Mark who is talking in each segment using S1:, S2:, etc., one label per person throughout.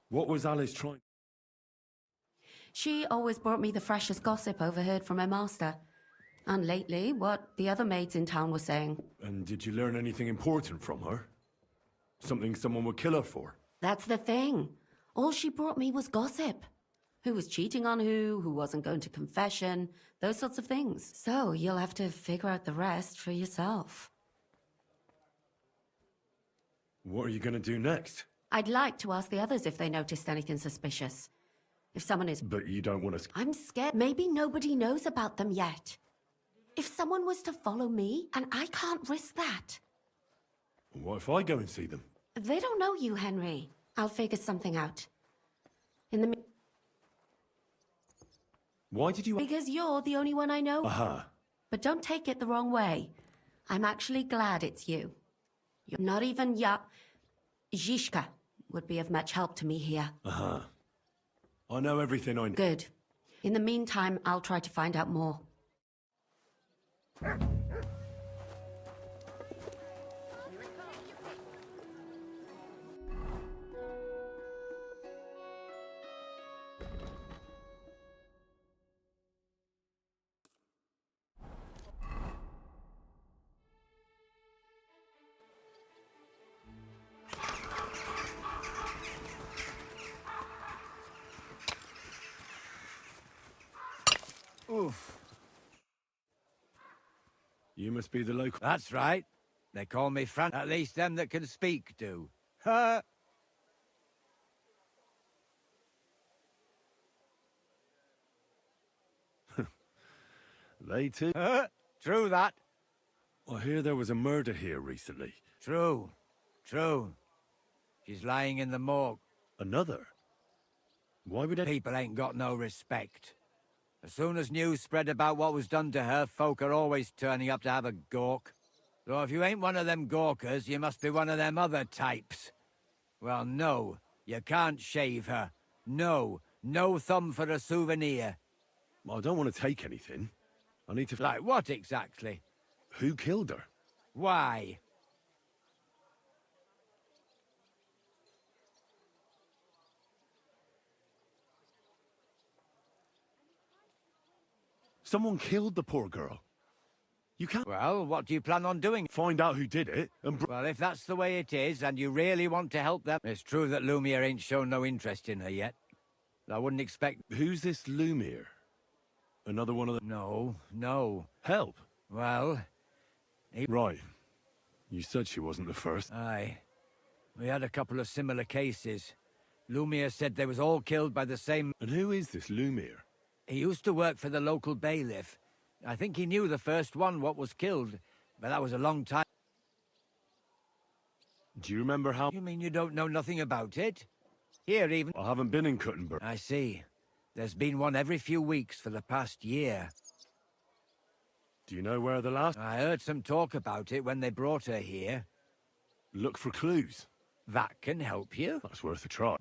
S1: What was Alice trying?
S2: She always brought me the freshest gossip overheard from her master. And lately, what the other maids in town were saying.
S1: And did you learn anything important from her? Something someone would kill her for?
S2: That's the thing. All she brought me was gossip. Who was cheating on who wasn't going to confession, those sorts of things. So you'll have to figure out the rest for yourself.
S1: What are you going to do next?
S2: I'd like to ask the others if they noticed anything suspicious. If someone is...
S1: But you don't want to...
S2: I'm scared. Maybe nobody knows about them yet. If someone was to follow me, and I can't risk that.
S1: What if I go and see them?
S2: They don't know you, Henry. I'll figure something out. In the...
S1: Why did you...
S2: Because you're the only one I know.
S1: Aha.
S2: But don't take it the wrong way. I'm actually glad it's you. You're not even Zhishka would be of much help to me here.
S1: Aha. I know everything I know.
S2: Good. In the meantime, I'll try to find out more.
S3: Oof.
S1: You must be the local...
S3: That's right. They call me Fran. At least them that can speak do. Ha!
S1: They too?
S3: True that.
S1: I hear there was a murder here recently.
S3: True. True. She's lying in the morgue.
S1: Another? Why would it...
S3: People ain't got no respect. As soon as news spread about what was done to her, folk are always turning up to have a gawk. So if you ain't one of them gawkers, you must be one of them other types. Well, no, you can't shave her. No, no thumb for a souvenir.
S1: I don't want to take anything. I need to...
S3: Like what exactly?
S1: Who killed her?
S3: Why?
S1: Someone killed the poor girl. You can't...
S3: Well, what do you plan on doing?
S1: Find out who did it and...
S3: Well, if that's the way it is, and you really want to help them... It's true that Lumiere ain't shown no interest in her yet. I wouldn't expect...
S1: Who's this Lumiere? Another one of the...
S3: No.
S1: Help?
S3: Well...
S1: Right. You said she wasn't the first.
S3: Aye. We had a couple of similar cases. Lumiere said they was all killed by the same...
S1: And who is this Lumiere?
S3: He used to work for the local bailiff. I think he knew the first one what was killed, but that was a long time.
S1: Do you remember how...
S3: You mean you don't know nothing about it? Here even...
S1: I haven't been in Kuttenberg.
S3: I see. There's been one every few weeks for the past year.
S1: Do you know where the last...
S3: I heard some talk about it when they brought her here.
S1: Look for clues.
S3: That can help you.
S1: That's worth a try.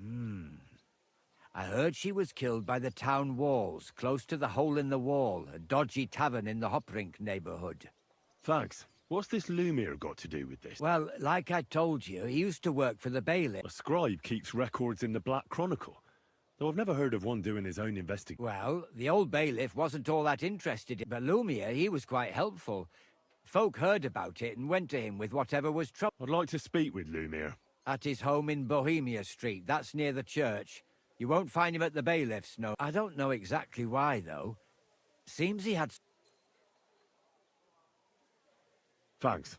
S3: I heard she was killed by the town walls, close to the Hole in the Wall, a dodgy tavern in the Hoprink neighborhood.
S1: Thanks. What's this Lumiere got to do with this?
S3: Well, like I told you, he used to work for the bailiff.
S1: A scribe keeps records in the Black Chronicle. Though I've never heard of one doing his own investigation.
S3: Well, the old bailiff wasn't all that interested, but Lumiere, he was quite helpful. Folk heard about it and went to him with whatever was trouble.
S1: I'd like to speak with Lumiere.
S3: At his home in Bohemia Street, that's near the church. You won't find him at the bailiff's, no. I don't know exactly why, though. Seems he had...
S1: Thanks.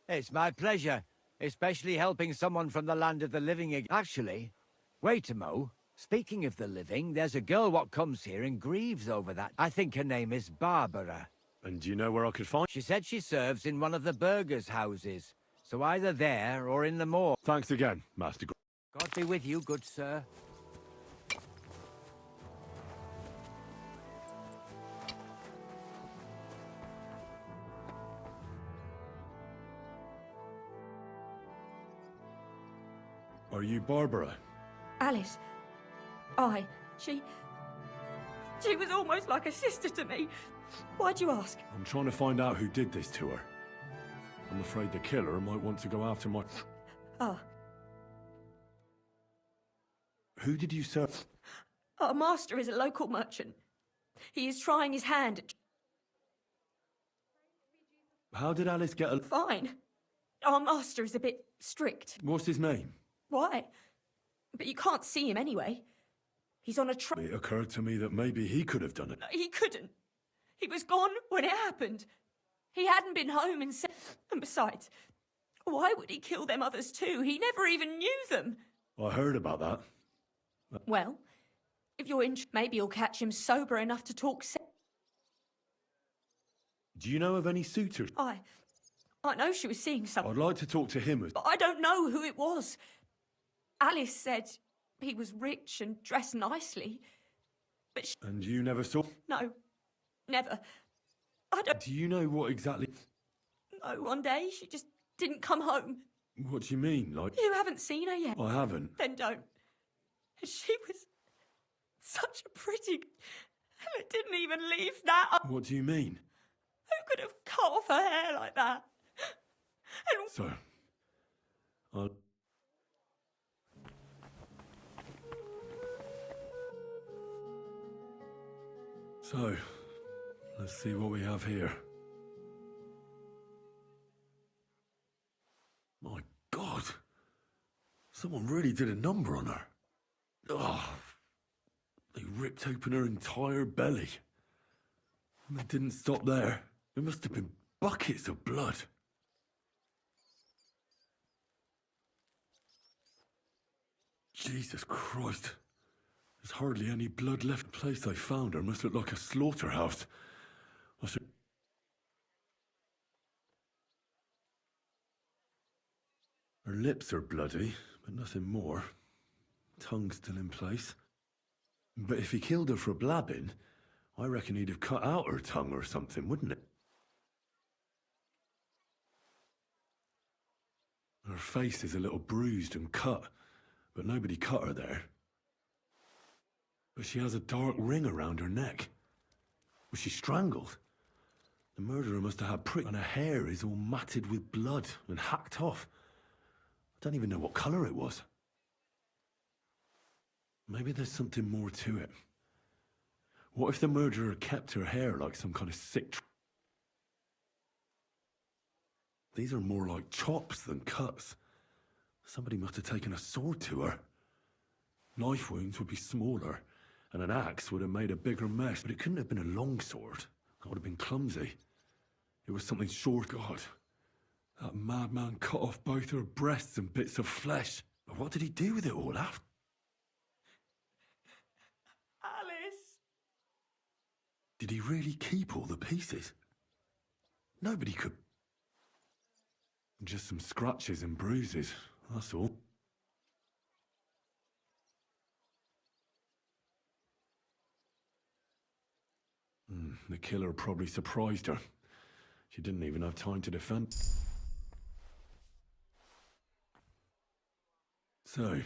S3: It's my pleasure, especially helping someone from the land of the living again. Actually, wait a mo. Speaking of the living, there's a girl what comes here and grieves over that. I think her name is Barbara.
S1: And do you know where I could find...
S3: She said she serves in one of the burgers' houses. So either there or in the morgue.
S1: Thanks again, Master...
S3: God be with you, good sir.
S1: Are you Barbara?
S4: Alice. She was almost like a sister to me. Why'd you ask?
S1: I'm trying to find out who did this to her. I'm afraid the killer might want to go after my...
S4: Ah.
S1: Who did you serve?
S4: Our master is a local merchant. He is trying his hand at...
S1: How did Alice get a...
S4: Fine. Our master is a bit strict.
S1: What's his name?
S4: Why? But you can't see him anyway. He's on a
S1: It occurred to me that maybe he could have done it.
S4: He couldn't. He was gone when it happened. He hadn't been home in And besides, why would he kill them others too? He never even knew them.
S1: I heard about that.
S4: Well, if you're interested, maybe you'll catch him sober enough to talk
S1: Do you know of any suitors?
S4: I know she was seeing someone,
S1: I'd like to talk to him.
S4: but I don't know who it was. Alice said he was rich and dressed nicely, but
S1: And you never saw...
S4: no, never. I don't
S1: Do you know what exactly...
S4: know. One day she just didn't come home.
S1: What do you mean? Like,
S4: You haven't seen her yet.
S1: I haven't.
S4: Then don't. She was such a pretty... And it didn't even leave that up.
S1: What do you mean?
S4: Who could have cut off her hair like that? And
S1: So... I'll... So... Let's see what we have here. My God! Someone really did a number on her. Oh, they ripped open her entire belly. And they didn't stop there. There must have been buckets of blood. Jesus Christ. There's hardly any blood left. The place I found her must look like a slaughterhouse. I should... Her lips are bloody, but nothing more. Tongue still in place. But if he killed her for blabbing, I reckon he'd have cut out her tongue or something, wouldn't it? Her face is a little bruised and cut, but nobody cut her there. But she has a dark ring around her neck. Was she strangled? The murderer must have had prick, and her hair is all matted with blood and hacked off. I don't even know what colour it was. Maybe there's something more to it. What if the murderer kept her hair like some kind of sick... These are more like chops than cuts. Somebody must have taken a sword to her. Knife wounds would be smaller, and an axe would have made a bigger mess, but it couldn't have been a long sword. That would have been clumsy. It was something short. God, that madman cut off both her breasts and bits of flesh. But what did he do with it all after?
S4: Alice!
S1: Did he really keep all the pieces? Nobody could... Just some scratches and bruises, that's all. The killer probably surprised her. She didn't even have time to defend. So,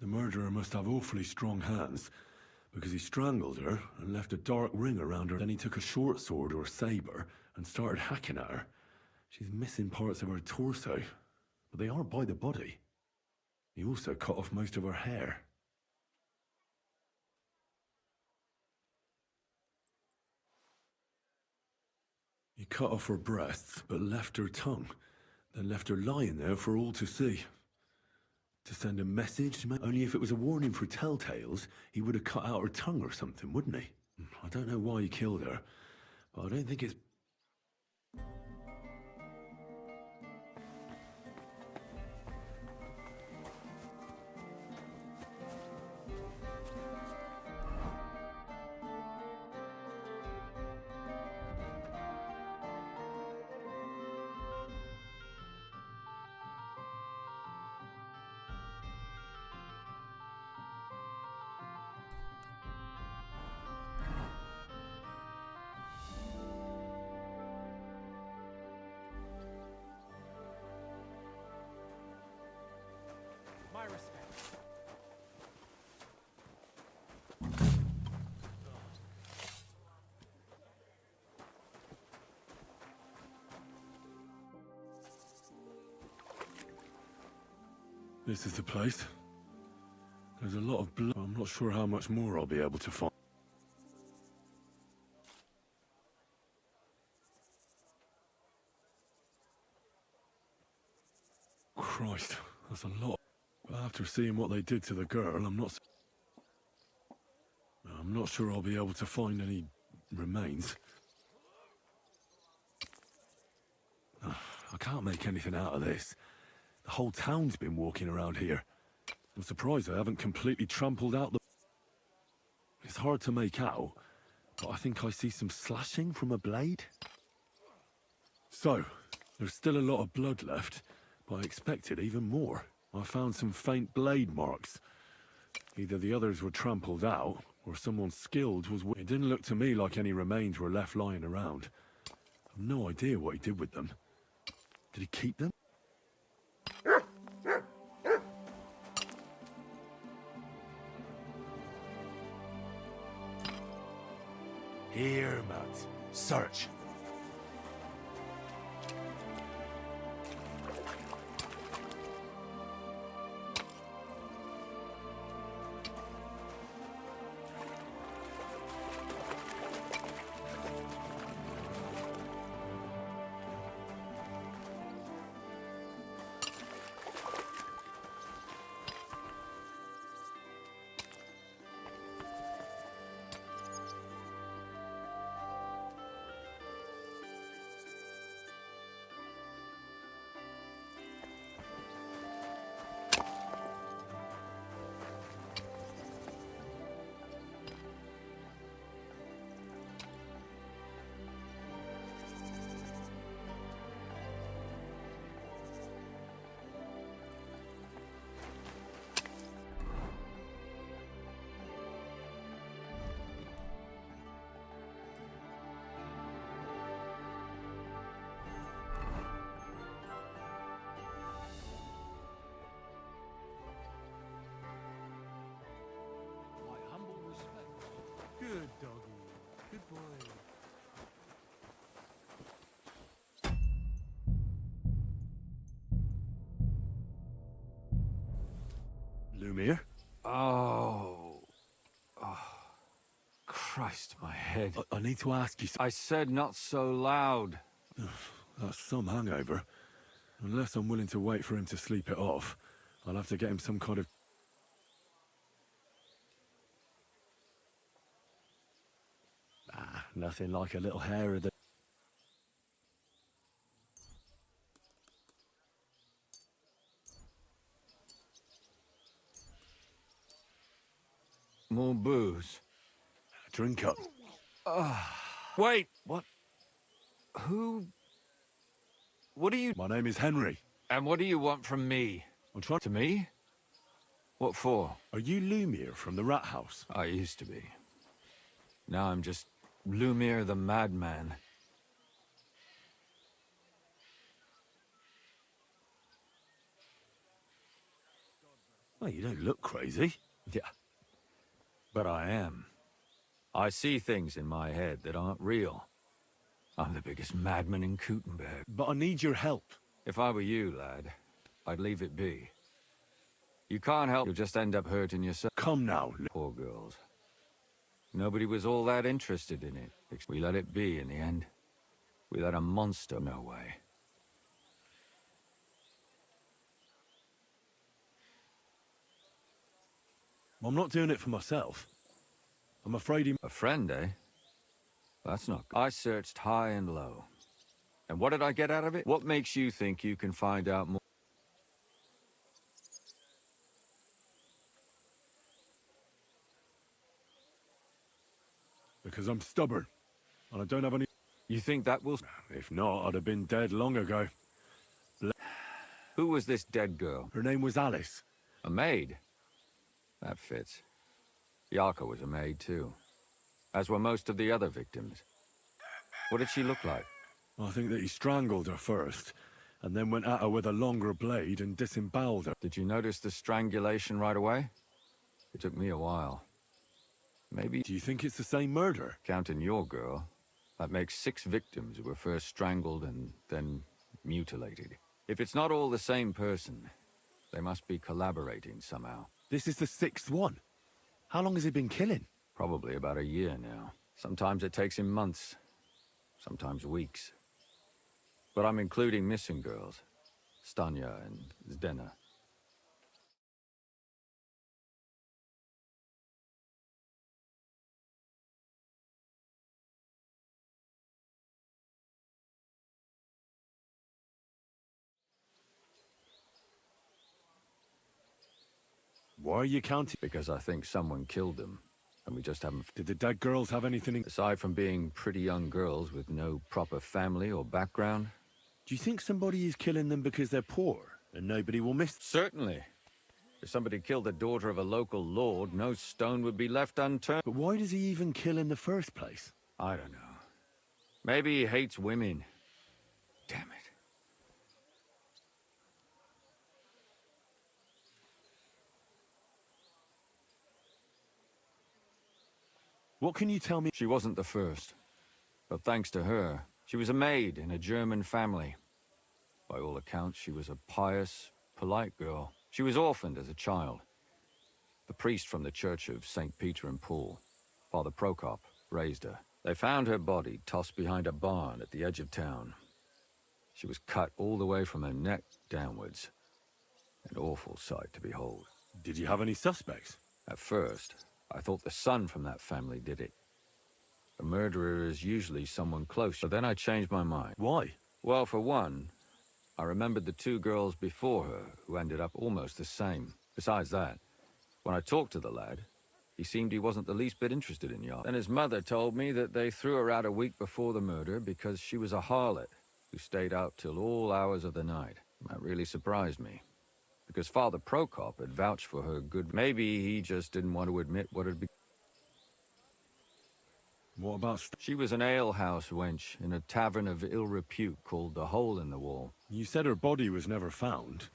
S1: the murderer must have awfully strong hands, because he strangled her and left a dark ring around her. Then he took a short sword or saber and started hacking at her. She's missing parts of her torso, but they are by the body. He also cut off most of her hair. He cut off her breasts, but left her tongue, then left her lying there for all to see. To send a message? Only if it was a warning for telltales, he would have cut out her tongue or something, wouldn't he? I don't know why he killed her, but I don't think it's...
S5: My respects.
S1: This is the place. There's a lot of blood. I'm not sure how much more I'll be able to find. Christ, that's a lot. But after seeing what they did to the girl, I'm not sure I'll be able to find any remains. I can't make anything out of this. The whole town's been walking around here. I'm surprised I haven't completely trampled out the... It's hard to make out, but I think I see some slashing from a blade. So, there's still a lot of blood left, but I expected even more. I found some faint blade marks. Either the others were trampled out, or someone skilled was... It didn't look to me like any remains were left lying around. I've no idea what he did with them. Did he keep them? Here, Matt. Search.
S5: My humble respect. Good doggy. Good boy.
S1: Lumiere?
S6: Oh. Christ, my head.
S1: I need to ask you...
S6: I said not so loud.
S1: That's some hangover. Unless I'm willing to wait for him to sleep it off, I'll have to get him some kind of... Nothing like a little hair of the...
S6: More booze.
S1: Drink up.
S6: Wait, what? Who? What do you...
S1: My name is Henry.
S6: And what do you want from me?
S1: I'm trying...
S6: To me? What for?
S1: Are you Lumiere from the Rat House?
S6: I used to be. Now I'm just Lumiere the Madman.
S1: Well, you don't look crazy.
S6: Yeah. But I am. I see things in my head that aren't real. I'm the biggest madman in Kuttenberg.
S1: But I need your help.
S6: If I were you, lad, I'd leave it be. You can't help, you'll just end up hurting yourself.
S1: Come now.
S6: Poor girls. Nobody was all that interested in it. We let it be in the end. We let a monster no way.
S1: I'm not doing it for myself. I'm afraid he...
S6: A friend, eh? That's not good. I searched high and low. And what did I get out of it? What makes you think you can find out more?
S1: Because I'm stubborn. And I don't have any...
S6: You think that will...
S1: If not, I'd have been dead long ago.
S6: Who was this dead girl?
S1: Her name was Alice.
S6: A maid? That fits. Yarka was a maid, too. As were most of the other victims. What did she look like?
S1: I think that he strangled her first, and then went at her with a longer blade and disemboweled her.
S6: Did you notice the strangulation right away? It took me a while. Maybe...
S1: Do you think it's the same murder?
S6: Counting your girl, that makes 6 victims who were first strangled and then mutilated. If it's not all the same person, they must be collaborating somehow.
S1: This is the 6th one. How long has he been killing?
S6: Probably about a year now. Sometimes it takes him months, sometimes weeks. But I'm including missing girls, Stanya and Zdena.
S1: Why are you counting?
S6: Because I think someone killed them, and we just haven't...
S1: Did the dead girls have anything in...
S6: Aside from being pretty young girls with no proper family or background.
S1: Do you think somebody is killing them because they're poor, and nobody will miss...
S6: Certainly. If somebody killed the daughter of a local lord, no stone would be left unturned.
S1: But why does he even kill in the first place?
S6: I don't know. Maybe he hates women. Damn it.
S1: What can you tell me?
S6: She wasn't the first. But thanks to her, she was a maid in a German family. By all accounts, she was a pious, polite girl. She was orphaned as a child. The priest from the Church of St. Peter and Paul, Father Prokop, raised her. They found her body tossed behind a barn at the edge of town. She was cut all the way from her neck downwards. An awful sight to behold.
S1: Did you have any suspects?
S6: At first, I thought the son from that family did it. A murderer is usually someone close, but then I changed my mind.
S1: Why?
S6: Well, for one, I remembered the two girls before her who ended up almost the same. Besides that, when I talked to the lad, he seemed he wasn't the least bit interested in Yark. Then his mother told me that they threw her out a week before the murder because she was a harlot who stayed out till all hours of the night. That really surprised me, because Father Prokop had vouched for her good. Maybe he just didn't want to admit what had been.
S1: What about...
S6: She was an alehouse wench in a tavern of ill repute called the Hole in the Wall.
S1: You said her body was never found.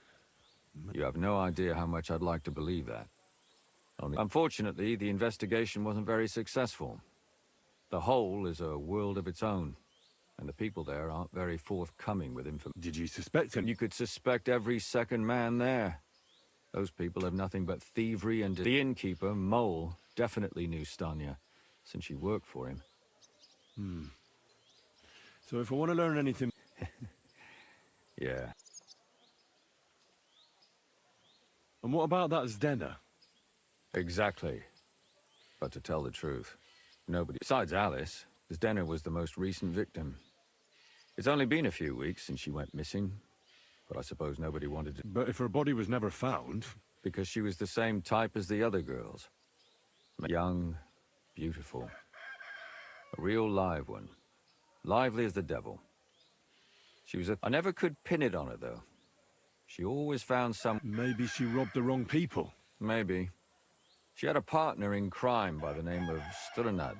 S6: You have no idea how much I'd like to believe that. Only, unfortunately, the investigation wasn't very successful. The Hole is a world of its own, and the people there aren't very forthcoming with information.
S1: Did you suspect him?
S6: You could suspect every second man there. Those people have nothing but thievery and... The innkeeper, Mole, definitely knew Stanya, since she worked for him.
S1: So if I want to learn anything...
S6: Yeah.
S1: And what about that Zdena?
S6: Exactly. But to tell the truth, nobody... Besides Alice, Zdena was the most recent victim. It's only been a few weeks since she went missing, but I suppose nobody wanted to...
S1: But if her body was never found...
S6: Because she was the same type as the other girls. Young, beautiful. A real live one. Lively as the devil. She was a... I never could pin it on her, though. She always found some...
S1: Maybe she robbed the wrong people.
S6: Maybe. She had a partner in crime by the name of Strunad.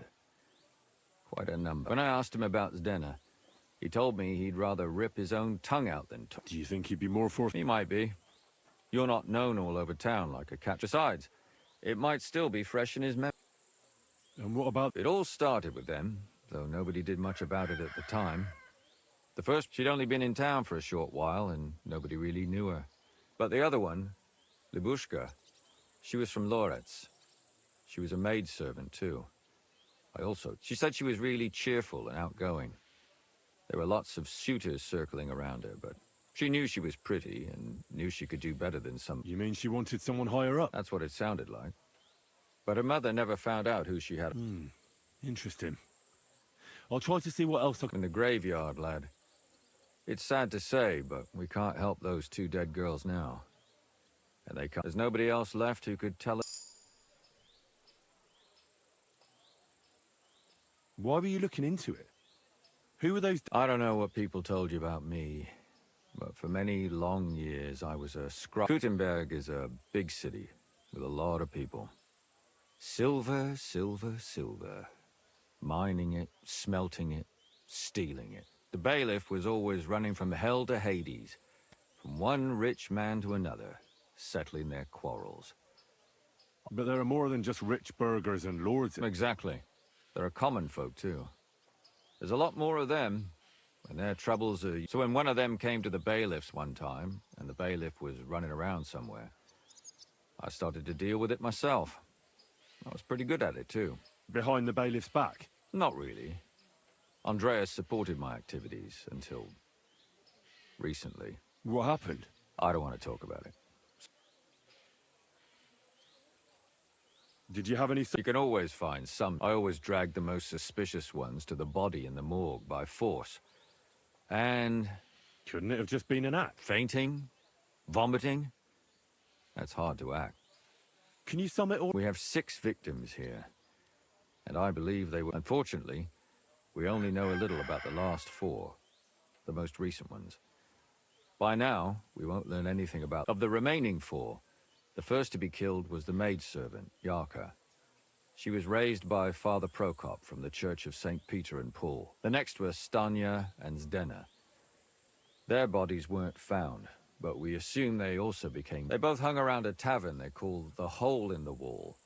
S6: Quite a number. When I asked him about Zdena, he told me he'd rather rip his own tongue out than...
S1: Do you think he'd be more forth...
S6: He might be. You're not known all over town like a cat. Besides, it might still be fresh in his memory.
S1: And what about...
S6: It all started with them, though nobody did much about it at the time. The first, she'd only been in town for a short while, and nobody really knew her. But the other one, Libushka, she was from Loretz. She was a maidservant, too. She said she was really cheerful and outgoing. There were lots of suitors circling around her, but she knew she was pretty and knew she could do better than some...
S1: You mean she wanted someone higher up?
S6: That's what it sounded like. But her mother never found out who she had.
S1: Interesting. I'll try to see what else I can...
S6: In the graveyard, lad. It's sad to say, but we can't help those two dead girls now. And they can't... There's nobody else left who could tell us...
S1: Why were you looking into it? Who were those...
S6: I don't know what people told you about me, but for many long years I was a scrub. Gutenberg is a big city with a lot of people. Silver, silver, silver. Mining it, smelting it, stealing it. The bailiff was always running from hell to Hades, from one rich man to another, settling their quarrels.
S1: But there are more than just rich burghers and lords.
S6: Exactly. There are common folk, too. There's a lot more of them, and their troubles are... So when one of them came to the bailiffs one time, and the bailiff was running around somewhere, I started to deal with it myself. I was pretty good at it, too.
S1: Behind the bailiff's back?
S6: Not really. Andreas supported my activities until recently.
S1: What happened?
S6: I don't want to talk about it.
S1: Did you have any...
S6: You can always find some. I always dragged the most suspicious ones to the body in the morgue by force. And...
S1: Couldn't it have just been an act?
S6: fainting? Vomiting? That's hard to act.
S1: Can you sum it all...
S6: We have 6 victims here. And I believe they were... Unfortunately, we only know a little about the last 4. The most recent ones. By now, we won't learn anything about... Of the remaining 4, the first to be killed was the maidservant, Yarka. She was raised by Father Prokop from the Church of St. Peter and Paul. The next were Stanya and Zdena. Their bodies weren't found, but we assume they also became... They both hung around a tavern they called the Hole in the Wall.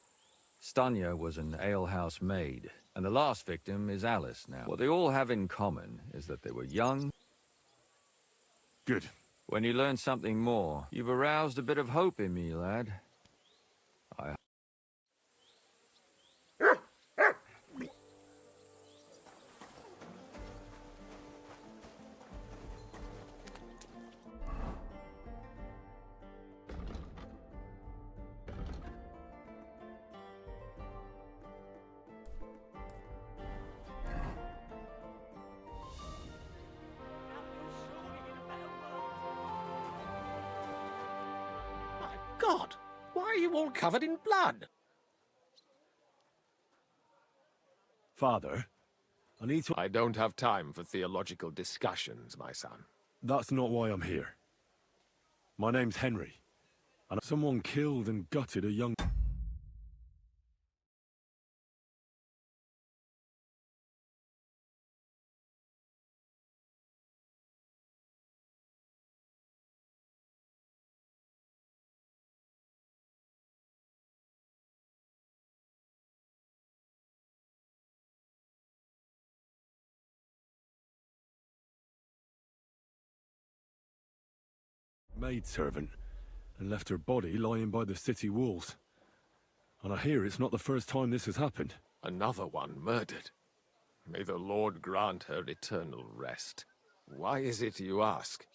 S6: Stanya was an alehouse maid, and the last victim is Alice now. What they all have in common is that they were young.
S1: Good.
S6: When you learn something more, you've aroused a bit of hope in me, lad.
S7: My God! Why are you all covered in blood?
S1: Father, I need to...
S8: I don't have time for theological discussions, my son.
S1: That's not why I'm here. My name's Henry, and someone killed and gutted a young... maidservant and left her body lying by the city walls. And I hear it's not the first time this has happened.
S8: Another one murdered. May the Lord grant her eternal rest. Why is it you ask?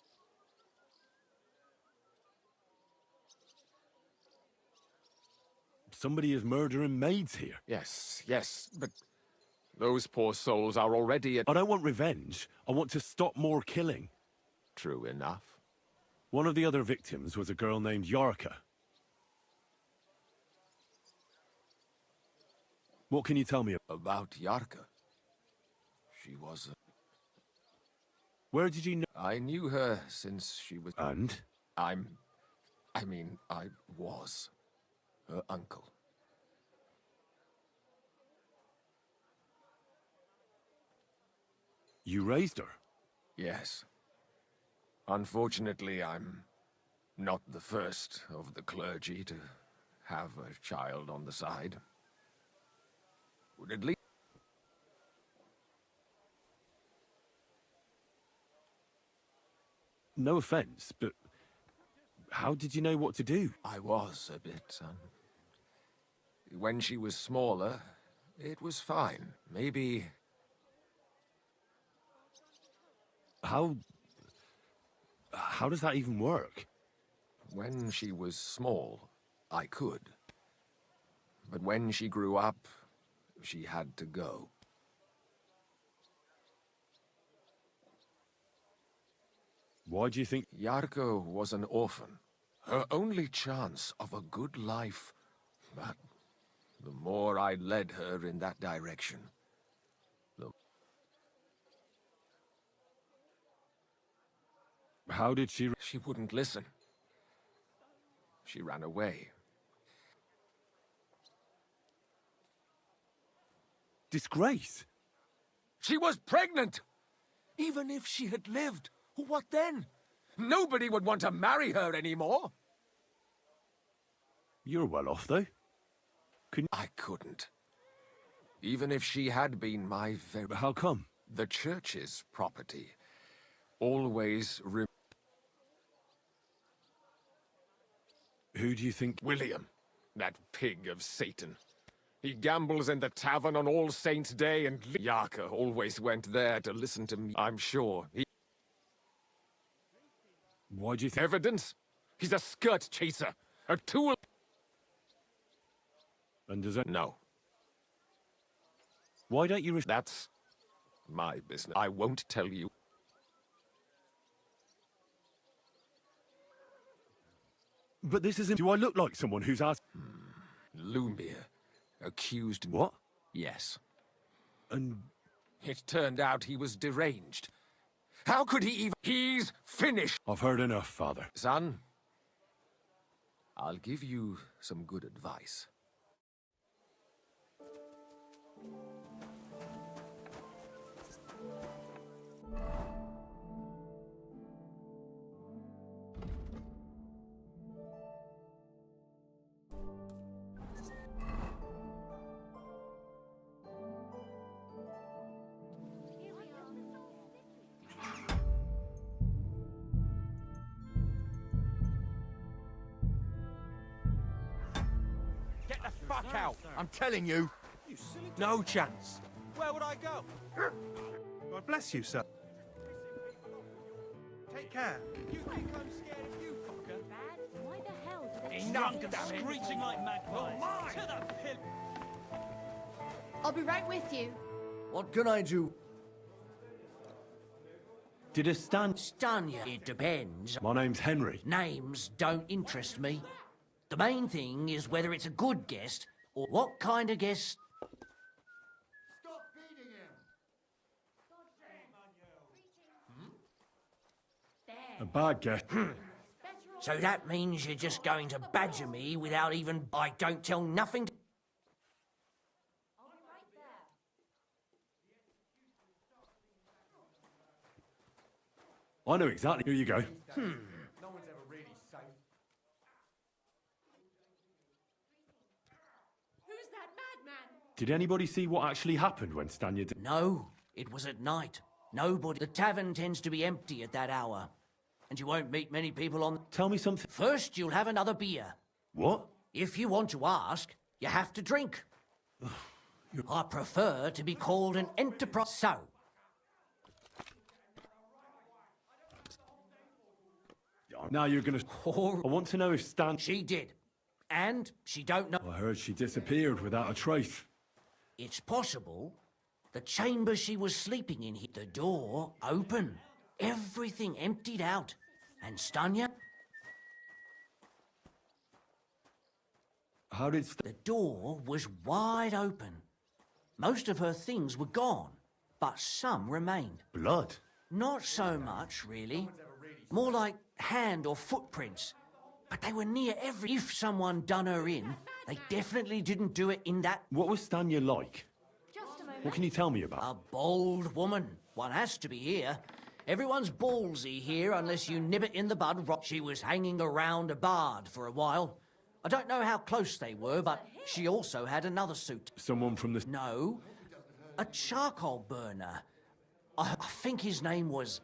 S1: Somebody is murdering maids here.
S8: Yes, but those poor souls are already at...
S1: I don't want revenge. I want to stop more killing.
S8: True enough.
S1: One of the other victims was a girl named Yarka. What can you tell me
S8: About Yarka. She was
S1: Where did you know?
S8: I knew her since she was...
S1: And?
S8: I was her uncle.
S1: You raised her?
S8: Yes. Unfortunately, I'm not the first of the clergy to have a child on the side. Would at least...
S1: No offense, but how did you know what to do?
S8: I was a bit, son. When she was smaller, it was fine. Maybe...
S1: How does that even work?
S8: When she was small, I could. But when she grew up, she had to go.
S1: Why do you think...
S8: Yarko was an orphan. Her only chance of a good life. But the more I led her in that direction,
S1: How did she...
S8: she wouldn't listen. She ran away.
S1: Disgrace?
S8: She was pregnant! Even if she had lived, what then? Nobody would want to marry her anymore.
S1: You're well off, though.
S8: I couldn't. Even if she had been my very...
S1: How come?
S8: The church's property always
S1: Who do you think...
S8: William. That pig of Satan. He gambles in the tavern on All Saints' Day, and Yaka always went there to listen to me. I'm sure.
S1: Why do you think?
S8: Evidence? He's a skirt chaser. A tool.
S1: And does that?
S8: No,
S1: Why don't you?
S8: that's my business. I won't tell you.
S1: But this isn't. Do I look like someone who's asked?
S8: Lumir accused me.
S1: What?
S8: Yes.
S1: And
S8: It turned out he was deranged. How could he even... He's finished!
S1: I've heard enough, Father.
S8: Son, I'll give you some good advice.
S3: Get the fuck out! I'm telling you.
S5: No chance. Where would I go? God bless you, sir. Take care.
S3: You think I'm scared of you, fucker?
S9: Why the hell did they...
S3: Enough, damn it!
S5: Screeching like magpies. To the pit.
S9: I'll be right with you.
S10: What can I do?
S1: Did a stand?
S10: Stun you. It depends.
S1: My name's Henry.
S10: Names don't interest me. The main thing is whether it's a good guest or what kind of guest.
S7: Stop beating him!
S1: A bad guess.
S10: So that means you're just going to badger me without even... I don't tell nothing.
S1: I know exactly. Here you go.
S9: Who's that madman?
S1: Did anybody see what actually happened when Stanya did?
S10: No, it was at night. Nobody... The tavern tends to be empty at that hour. And you won't meet many people on...
S1: Tell me something.
S10: First, you'll have another beer.
S1: What?
S10: If you want to ask, you have to drink. I prefer to be called an enterprise. So,
S1: Now you're gonna...
S10: or
S1: I want to know if Stan...
S10: she did. And she don't know.
S1: I heard she disappeared without a trace.
S10: It's possible the chamber she was sleeping in, the door open, everything emptied out. And Stanya,
S1: How did
S10: the door was wide open. Most of her things were gone, but some remained.
S1: Blood?
S10: Not so much, really. More like hand or footprints. But they were near every... If someone done her in, they definitely didn't do it in that...
S1: What was Stanya like?
S9: Just a moment.
S1: What can you tell me about?
S10: A bold woman. One has to be here. Everyone's ballsy here unless you nib it in the bud. She was hanging around a bard for a while. I don't know how close they were, but she also had another suit.
S1: Someone from the...
S10: No, a charcoal burner. I think his name was...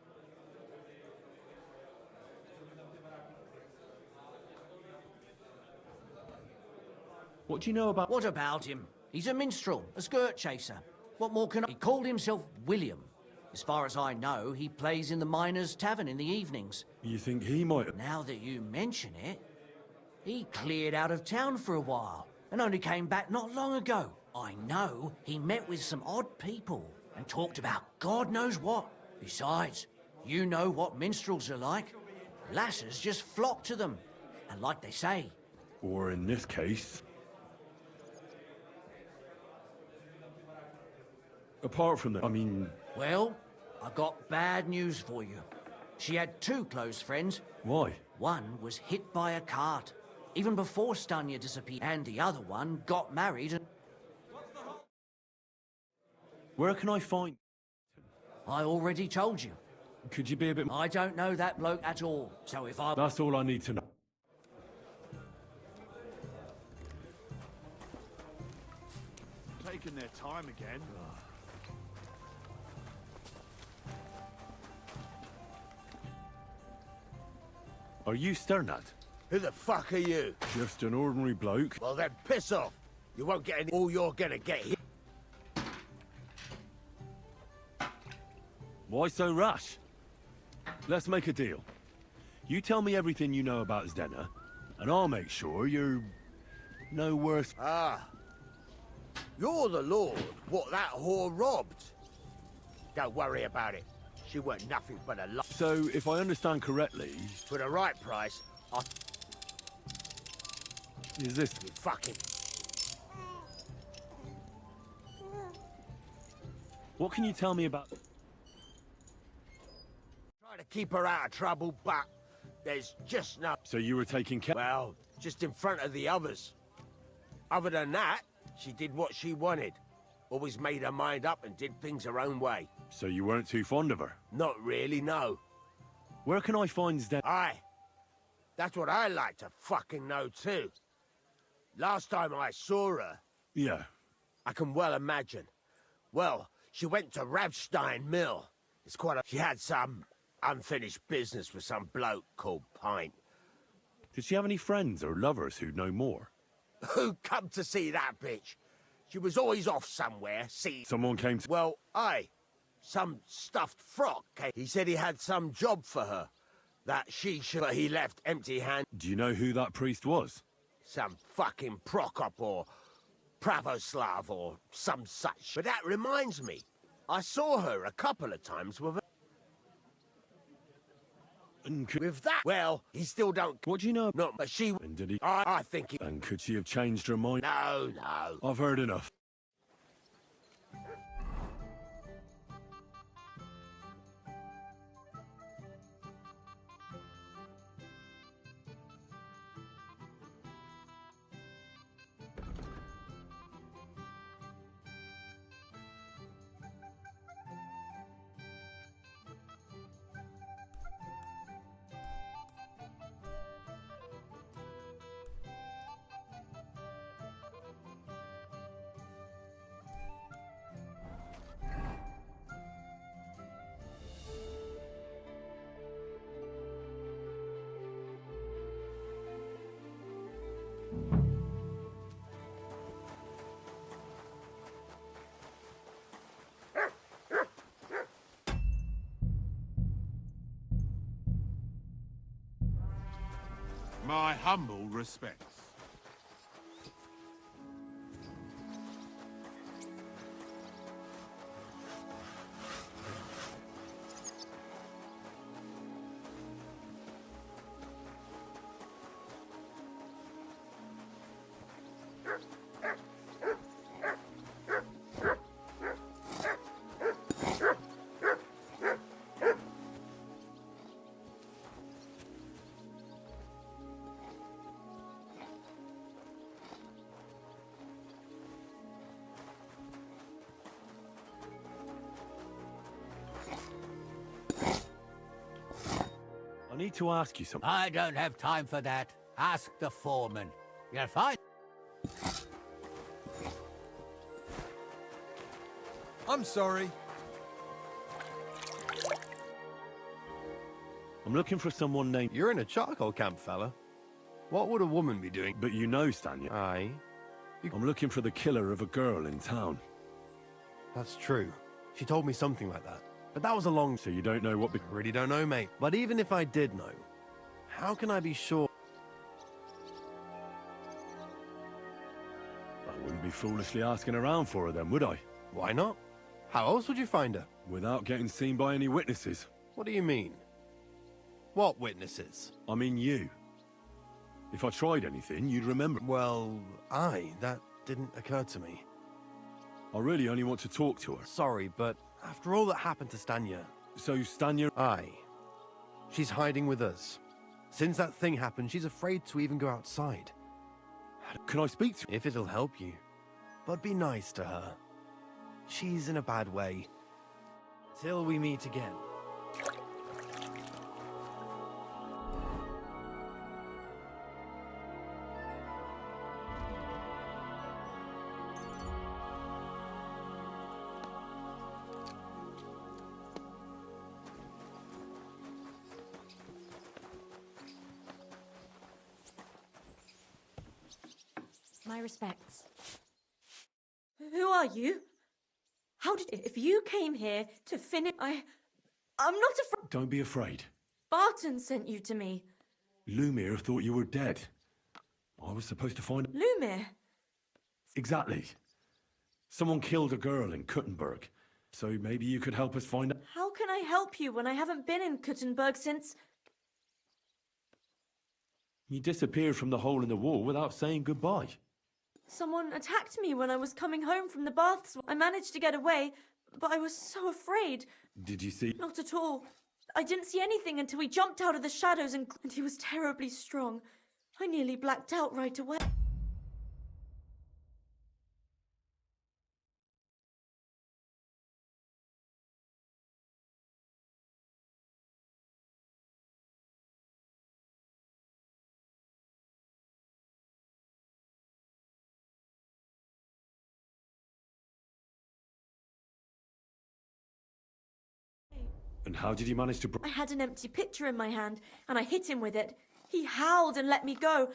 S1: What do you know about...
S10: What about him? He's a minstrel, a skirt chaser. What more can I... He called himself William. As far as I know, he plays in the Miners' Tavern in the evenings.
S1: You think he might...
S10: Now that you mention it, he cleared out of town for a while and only came back not long ago. I know he met with some odd people and talked about God knows what. Besides, you know what minstrels are like. Lasses just flock to them. And like they say...
S1: Or in this case... Apart from that, I mean...
S10: Well, I got bad news for you. She had two close friends.
S1: Why?
S10: One was hit by a cart, even before Stanya disappeared, and the other one got married and...
S1: Where can I find...
S10: I already told you.
S1: Could you be a bit...
S10: I don't know that bloke at all, so if I...
S1: That's all I need to know.
S5: Taking their time again.
S1: Are you Sternad?
S11: Who the fuck are you?
S1: Just an ordinary bloke.
S11: Well then, piss off. You won't get any. All you're gonna get here.
S1: Why so rash? Let's make a deal. You tell me everything you know about Zdenna, and I'll make sure you're no worse.
S11: Ah. You're the lord what that whore robbed. Don't worry about it. She weren't nothing but a lie.
S1: So, if I understand correctly,
S11: For the right price, I'll
S1: is this...
S11: be fucking...
S1: What can you tell me about...
S11: Try to keep her out of trouble, but there's just no...
S1: So you were taking care...
S11: Well, just in front of the others. Other than that, she did what she wanted. Always made her mind up and did things her own way.
S1: So you weren't too fond of her?
S11: Not really, no.
S1: Where can I find Zdenna?
S11: Aye. That's what I like to fucking know too. Last time I saw her,
S1: Yeah.
S11: I can well imagine. Well, she went to Ravstein Mill. It's quite a... She had some unfinished business with some bloke called Pint.
S1: Did she have any friends or lovers who'd know more?
S11: Who come to see that bitch? She was always off somewhere, see...
S1: Someone came to...
S11: Well, aye. Some stuffed frock came. He said he had some job for her. That she should... But he left empty-handed.
S1: Do you know who that priest was?
S11: Some fucking Prokop or Pravoslav or some such. But that reminds me, I saw her a couple of times with her.
S1: And
S11: With that, well, he still don't...
S1: What do you know?
S11: Not, but she...
S1: And did he...
S11: I think he...
S1: And could she have changed her mind?
S11: No, no.
S1: I've heard enough.
S5: My humble respects.
S1: I need to ask you something.
S3: I don't have time for that. Ask the foreman. You'll find...
S5: I'm sorry.
S1: I'm looking for someone named...
S12: You're in a charcoal camp, fella. What would a woman be doing?
S1: But you know, Stanya.
S12: Aye.
S1: I'm looking for the killer of a girl in town.
S12: That's true. She told me something like that. But that was a long...
S1: So you don't know what...
S12: Really don't know, mate. But even if I did know, how can I be sure?
S1: I wouldn't be foolishly asking around for her then, would I?
S12: Why not? How else would you find her?
S1: Without getting seen by any witnesses.
S12: What do you mean? What witnesses?
S1: I mean you. If I tried anything, you'd remember.
S12: Well, aye, that didn't occur to me.
S1: I really only want to talk to her.
S12: Sorry, but after all that happened to Stanya...
S1: So, Stanya...
S12: Aye. She's hiding with us. Since that thing happened, she's afraid to even go outside.
S1: Can I speak to her?
S12: If it'll help you. But be nice to her. She's in a bad way. Till we meet again.
S9: My respects.
S4: Who are you? How did... If you came here to finish... I'm not afraid...
S1: Don't be afraid.
S4: Barton sent you to me.
S1: Lumir thought you were dead. I was supposed to find...
S4: Lumir?
S1: Exactly. Someone killed a girl in Kuttenberg. So maybe you could help us find...
S4: How can I help you when I haven't been in Kuttenberg since...
S1: You disappeared from the hole in the wall without saying goodbye.
S4: Someone attacked me when I was coming home from the baths. I managed to get away, but I was so afraid.
S1: Did you see...
S4: Not at all. I didn't see anything until he jumped out of the shadows and he was terribly strong. I nearly blacked out right away.
S1: And how did you manage to...
S4: I had an empty pitcher in my hand, and I hit him with it. He howled and let me go.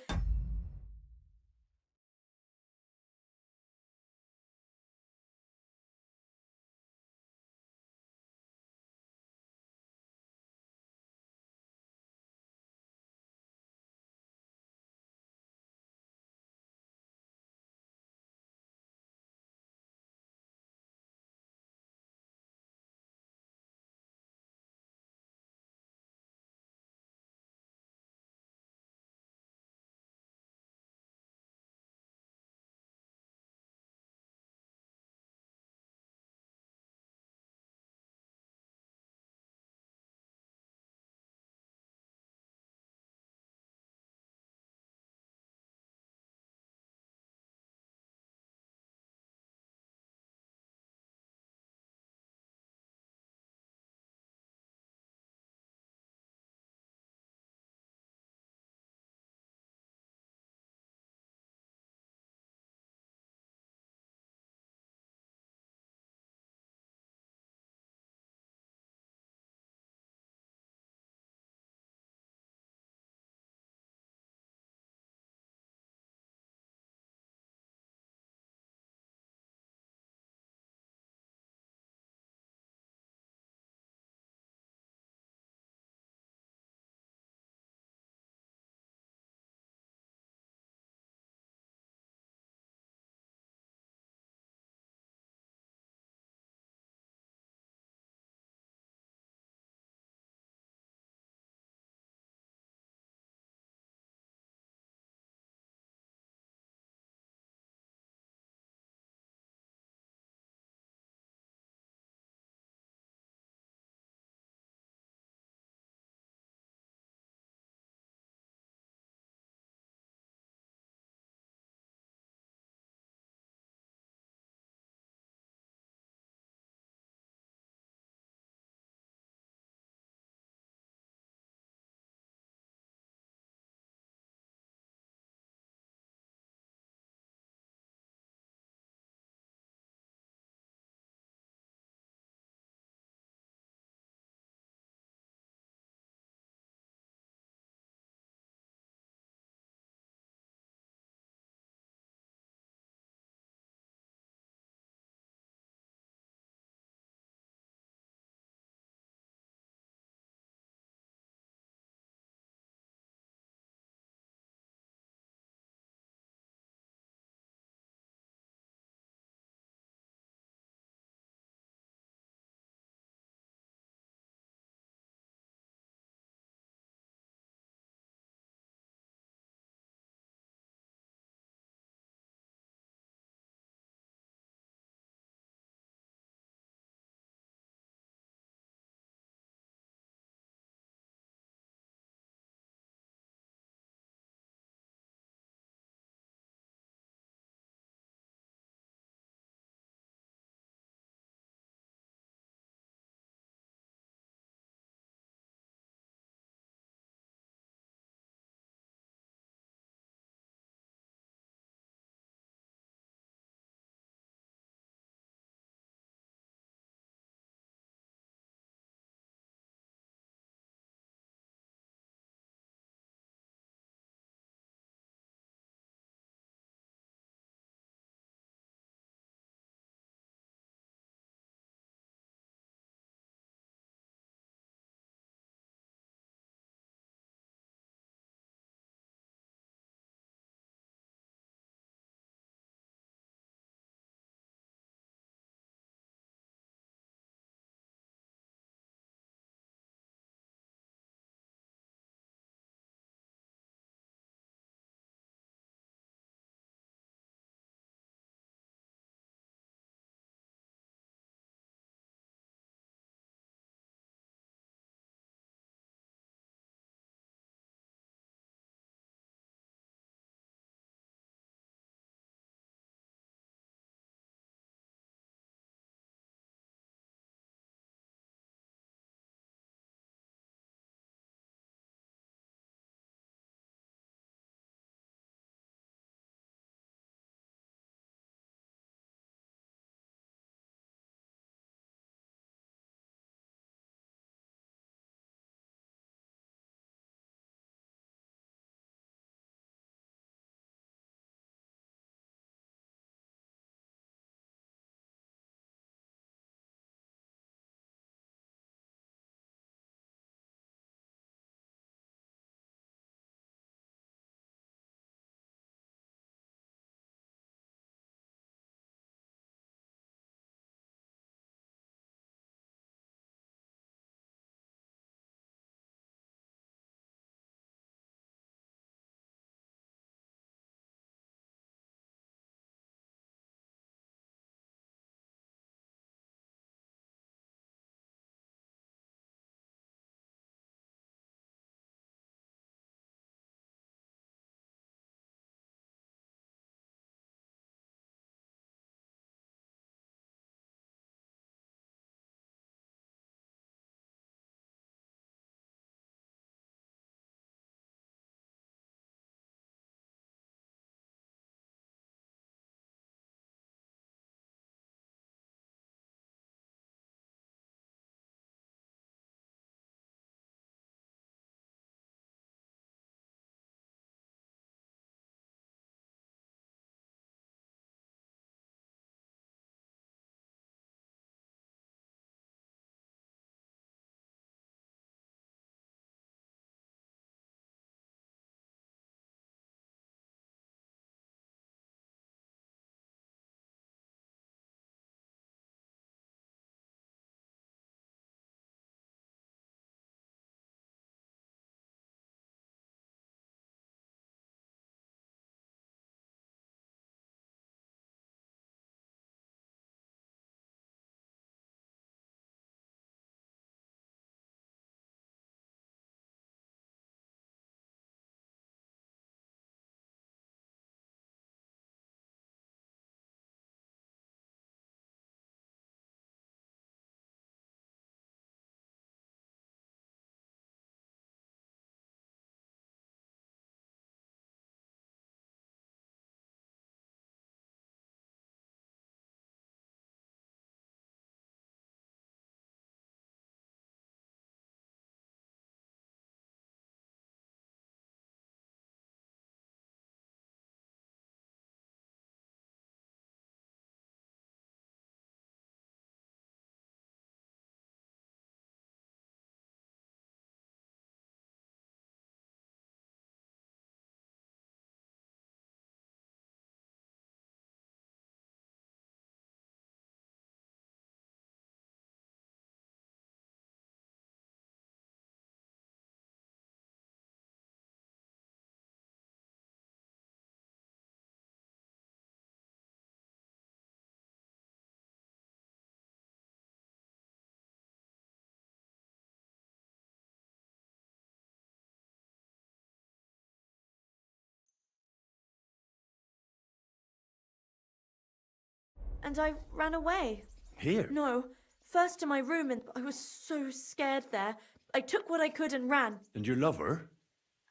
S9: and I ran away.
S1: Here?
S9: No, first to my room, and I was so scared there. I took what I could and ran.
S1: And your lover?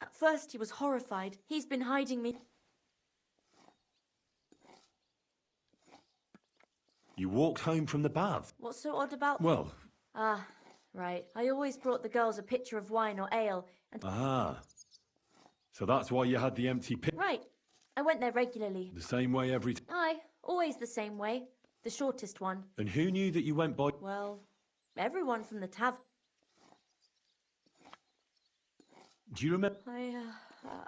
S9: At first, he was horrified. He's been hiding me.
S1: You walked home from the bath?
S9: What's so odd about...
S1: Well...
S9: Ah, right. I always brought the girls a pitcher of wine or ale, and...
S1: Ah. So that's why you had the empty pit?
S9: Right. I went there regularly.
S1: The same way every...
S9: Aye, always the same way. The shortest one.
S1: And who knew that you went by...
S9: Well, everyone from the tavern.
S1: Do you remember?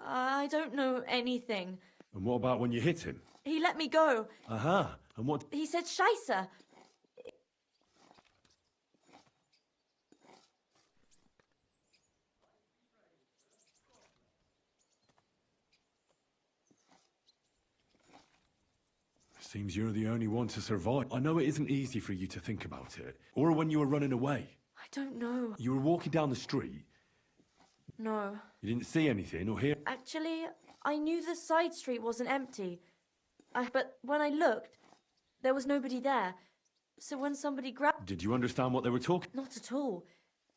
S9: I don't know anything.
S1: And what about when you hit him?
S9: He let me go.
S1: Aha. And what...
S9: He said Scheisse.
S1: Seems you're the only one to survive. I know it isn't easy for you to think about it. Or when you were running away.
S9: I don't know.
S1: You were walking down the street.
S9: No.
S1: You didn't see anything or hear...
S9: Actually, I knew the side street wasn't empty. But when I looked, there was nobody there. So when somebody grabbed...
S1: Did you understand what they were talking?
S9: Not at all.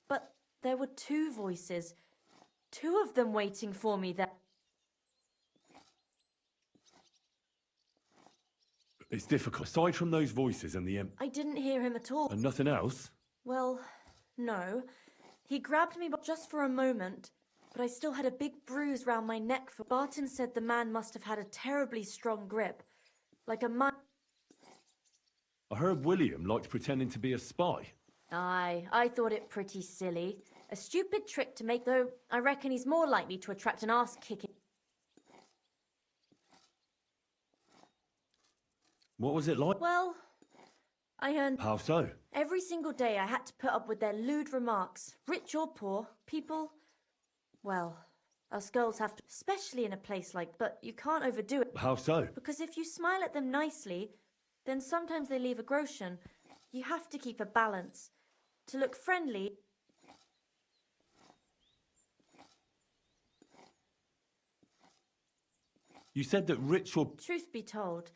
S9: But there were two voices. Two of them waiting for me there.
S1: It's difficult. Aside from those voices and the...
S9: I didn't hear him at all.
S1: And nothing else?
S9: Well, no. He grabbed me just for a moment, but I still had a big bruise round my neck. For Barton said the man must have had a terribly strong grip. Like a man...
S1: I heard William liked pretending to be a spy.
S9: Aye, I thought it pretty silly. A stupid trick to make, though I reckon he's more likely to attract an ass-kicking.
S1: What was it like?
S9: Well, I earned...
S1: How so?
S9: Every single day I had to put up with their lewd remarks. Rich or poor, people... Well, us girls have to... Especially in a place like... But you can't overdo it.
S1: How so?
S9: Because if you smile at them nicely, then sometimes they leave a groschen. You have to keep a balance. To look friendly...
S1: You said that rich or...
S9: Truth be told,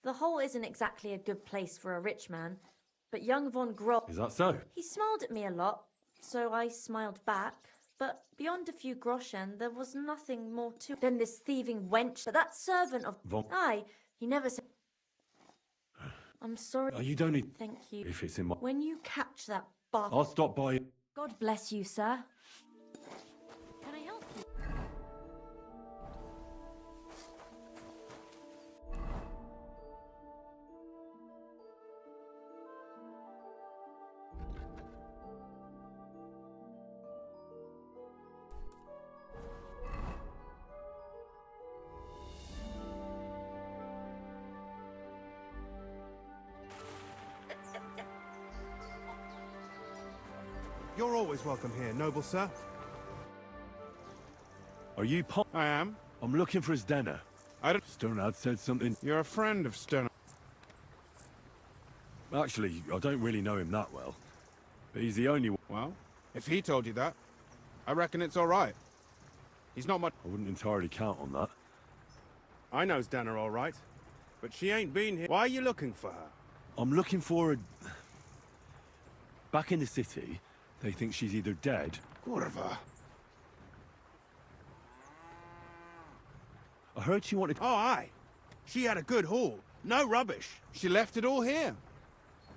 S9: the Hole isn't exactly a good place for a rich man. But young Von Groll...
S1: Is that so?
S9: He smiled at me a lot, so I smiled back. But beyond a few groschen, there was nothing more to... Then this thieving wench, that servant of...
S1: Von...
S9: Aye, he never said... I'm sorry.
S1: You don't need...
S9: Thank you.
S1: If it's in my...
S9: When you catch that bar...
S1: I'll stop by...
S9: God bless you, sir. Can I help you?
S13: You're always welcome here, noble sir.
S1: Are you
S13: I am.
S1: I'm looking for his dinner.
S13: I don't...
S1: Sternad said something...
S13: You're a friend of Stern...
S1: Actually, I don't really know him that well. But he's the only one...
S13: Well, if he told you that, I reckon it's all right. He's not much...
S1: I wouldn't entirely count on that.
S13: I knows Dana all right, but she ain't been here. Why are you looking for her?
S1: I'm looking for a... Back in the city, they think she's either dead...
S13: Kurva.
S1: I heard she wanted...
S13: Oh, aye. She had a good haul. No rubbish. She left it all here.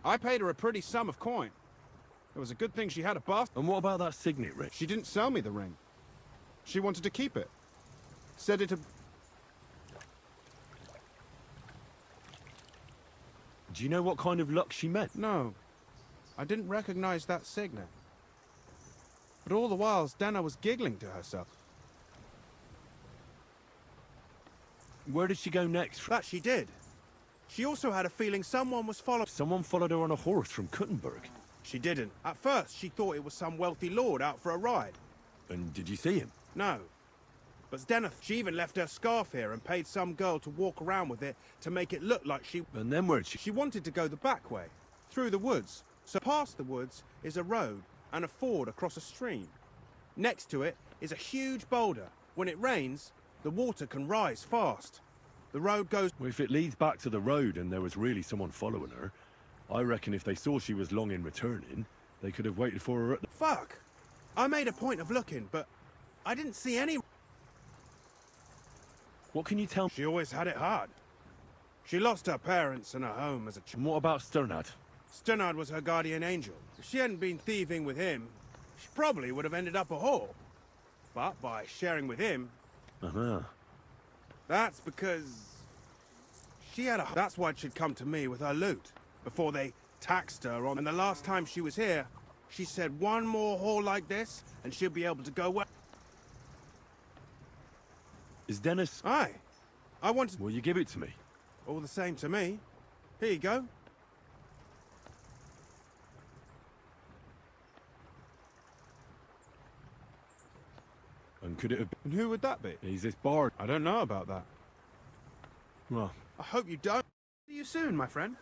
S13: I paid her a pretty sum of coin. It was a good thing she had a bath.
S1: And what about that signet ring?
S13: She didn't sell me the ring. She wanted to keep it. Said it...
S1: Do you know what kind of luck she meant?
S13: No. I didn't recognize that signet. But all the while, Dana was giggling to herself.
S1: Where did she go next?
S13: That she did. She also had a feeling someone was following...
S1: Someone followed her on a horse from Kuttenberg.
S13: She didn't. At first, she thought it was some wealthy lord out for a ride.
S1: And did you see him?
S13: No. But Stena, she even left her scarf here and paid some girl to walk around with it to make it look like she...
S1: And then where'd she...
S13: She wanted to go the back way, through the woods. So past the woods is a road and a ford across a stream. Next to it is a huge boulder. When it rains, the water can rise fast. The road goes...
S1: Well, if it leads back to the road and there was really someone following her, I reckon if they saw she was long in returning, they could have waited for her at the...
S13: Fuck! I made a point of looking, but I didn't see any...
S1: What can you tell me?
S13: She always had it hard. She lost her parents and her home as a child.
S1: And what about Sternad?
S13: Sternard was her guardian angel. If she hadn't been thieving with him, she probably would have ended up a whore. But by sharing with him...
S1: Uh-huh.
S13: That's because... she had a... That's why she'd come to me with her loot, before they taxed her on... And the last time she was here, she said one more haul like this, and she'll be able to go well.
S1: Is Dennis...
S13: Aye. I wanted...
S1: Will you give it to me?
S13: All the same to me. Here you go.
S1: And could it have been...
S13: And who would that be?
S1: He's this bard.
S13: I don't know about that.
S1: Well...
S13: I hope you don't. See you soon, my friend.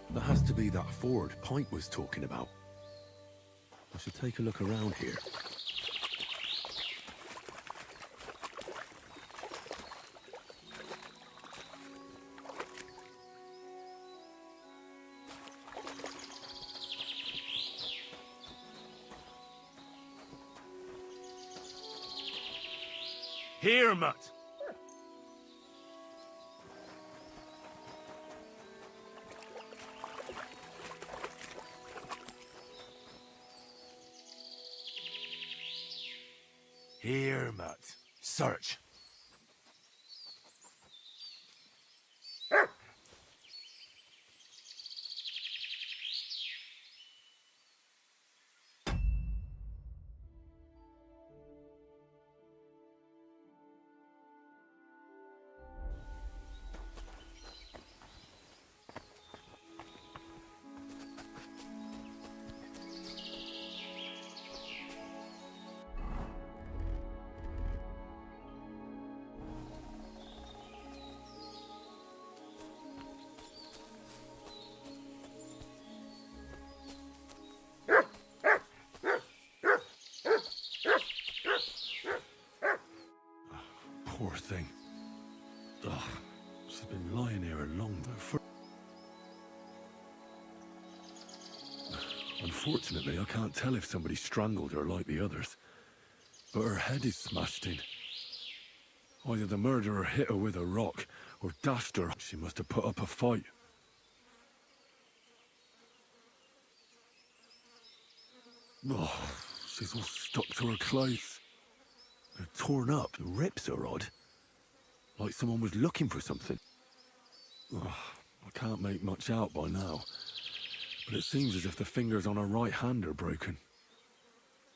S1: There has to be that ford Pint was talking about. I should take a look around here. Here, Mutt! Here, Mutt. Search. Poor thing. Ugh, she's been lying here a long time. Unfortunately, I can't tell if somebody strangled her like the others, but her head is smashed in. Either the murderer hit her with a rock or dashed her. She must have put up a fight. Oh, she's all stuck to her clothes. They're torn up. The rips are odd. Like someone was looking for something. Oh, I can't make much out by now. But it seems as if the fingers on her right hand are broken.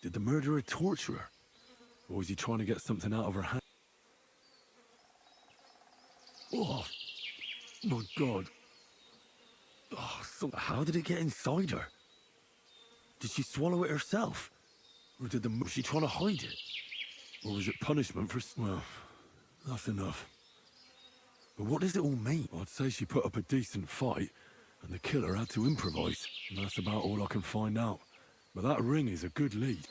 S1: Did the murderer torture her? Or was he trying to get something out of her hand? Oh, my God. Oh, how did it get inside her? Did she swallow it herself? Or was she trying to hide it? Or was it punishment for... Well, that's enough. But what does it all mean? I'd say she put up a decent fight, and the killer had to improvise. And that's about all I can find out. But that ring is a good lead.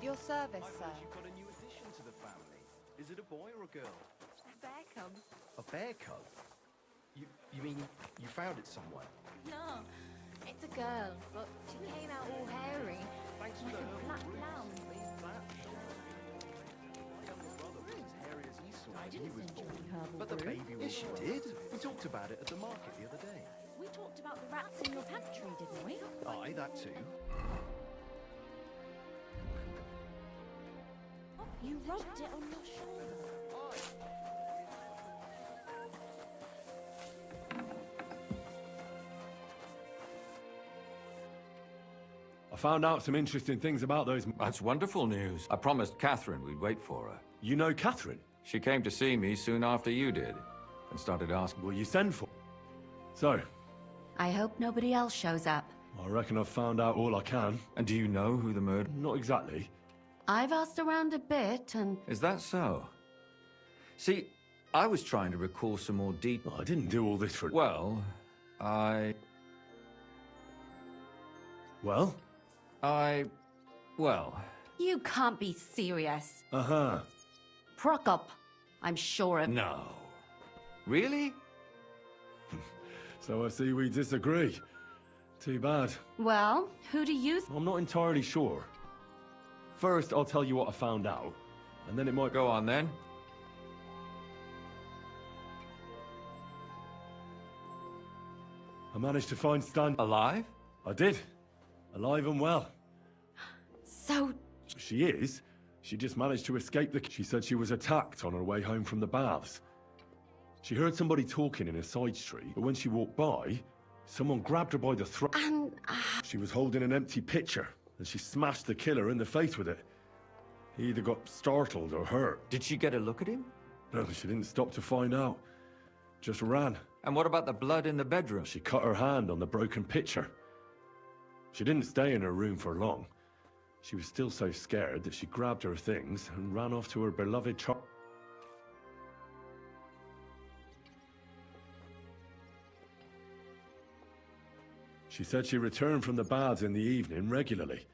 S14: Your service, sir.
S12: You've got a new addition to the family. Is it a boy or a girl?
S14: A bear cub.
S12: A bear cub?
S15: You mean you found it somewhere?
S14: No, it's a girl, but she came out all hairy, like a black lamb. I didn't send you any herbal
S15: But the
S14: brew.
S15: baby was... Yes, you did. We talked about it at the market the other day.
S14: We talked about the rats in your pantry, didn't we?
S15: Aye, that too.
S14: Oh, you rubbed it on your shoulder.
S1: I found out some interesting things about those...
S6: That's wonderful news. I promised Catherine we'd wait for her.
S1: You know Catherine?
S6: She came to see me soon after you did, and started asking...
S1: Will you send for... So,
S2: I hope nobody else shows up.
S1: I reckon I've found out all I can.
S6: And do you know who the murderer...
S1: Not exactly.
S2: I've asked around a bit, and...
S6: Is that so? See, I was trying to recall some more detail.
S1: I didn't do all this for...
S6: Well,
S1: Well?
S6: Well...
S2: You can't be serious.
S1: Uh-huh.
S2: Prokop, I'm sure of...
S6: No. Really?
S1: So I see we disagree. Too bad.
S2: Well, who do you...
S1: I'm not entirely sure. First, I'll tell you what I found out, and then it might...
S6: Go on, then.
S1: I managed to find Stan...
S6: Alive?
S1: I did. Alive and well.
S2: So...
S1: She is. She just managed to escape the... She said she was attacked on her way home from the baths. She heard somebody talking in a side street, but when she walked by, someone grabbed her by the throat.
S2: And...
S1: She was holding an empty pitcher, and she smashed the killer in the face with it. He either got startled or hurt.
S6: Did she get a look at him?
S1: No, she didn't stop to find out. Just ran.
S6: And what about the blood in the bedroom?
S1: She cut her hand on the broken pitcher. She didn't stay in her room for long. She was still so scared that she grabbed her things and ran off to her beloved child. She said she returned from the baths in the evening regularly,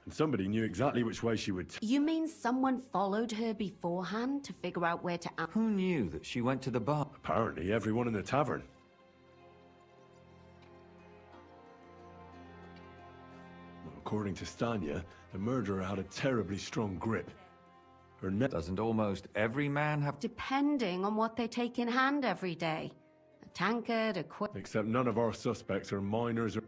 S1: and somebody knew exactly which way she would
S2: You mean someone followed her beforehand to figure out where to...
S6: Who knew that she went to the bar?
S1: Apparently, everyone in the tavern. According to Stanya, the murderer had a terribly strong grip. Her neck...
S6: Doesn't almost every man have...
S2: Depending on what they take in hand every day. A tankard, a
S1: Except none of our suspects are minors or...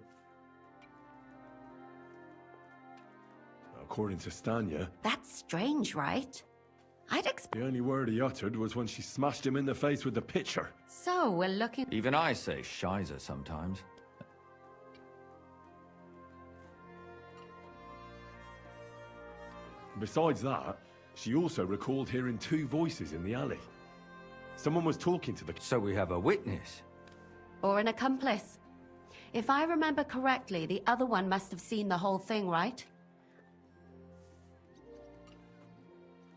S1: According to Stanya...
S2: That's strange, right? I'd expect...
S1: The only word he uttered was when she smashed him in the face with the pitcher.
S2: So, we're looking...
S6: Even I say shizer sometimes.
S1: Besides that, she also recalled hearing two voices in the alley. Someone was talking to the...
S6: So we have a witness.
S2: Or an accomplice. If I remember correctly, the other one must have seen the whole thing, right?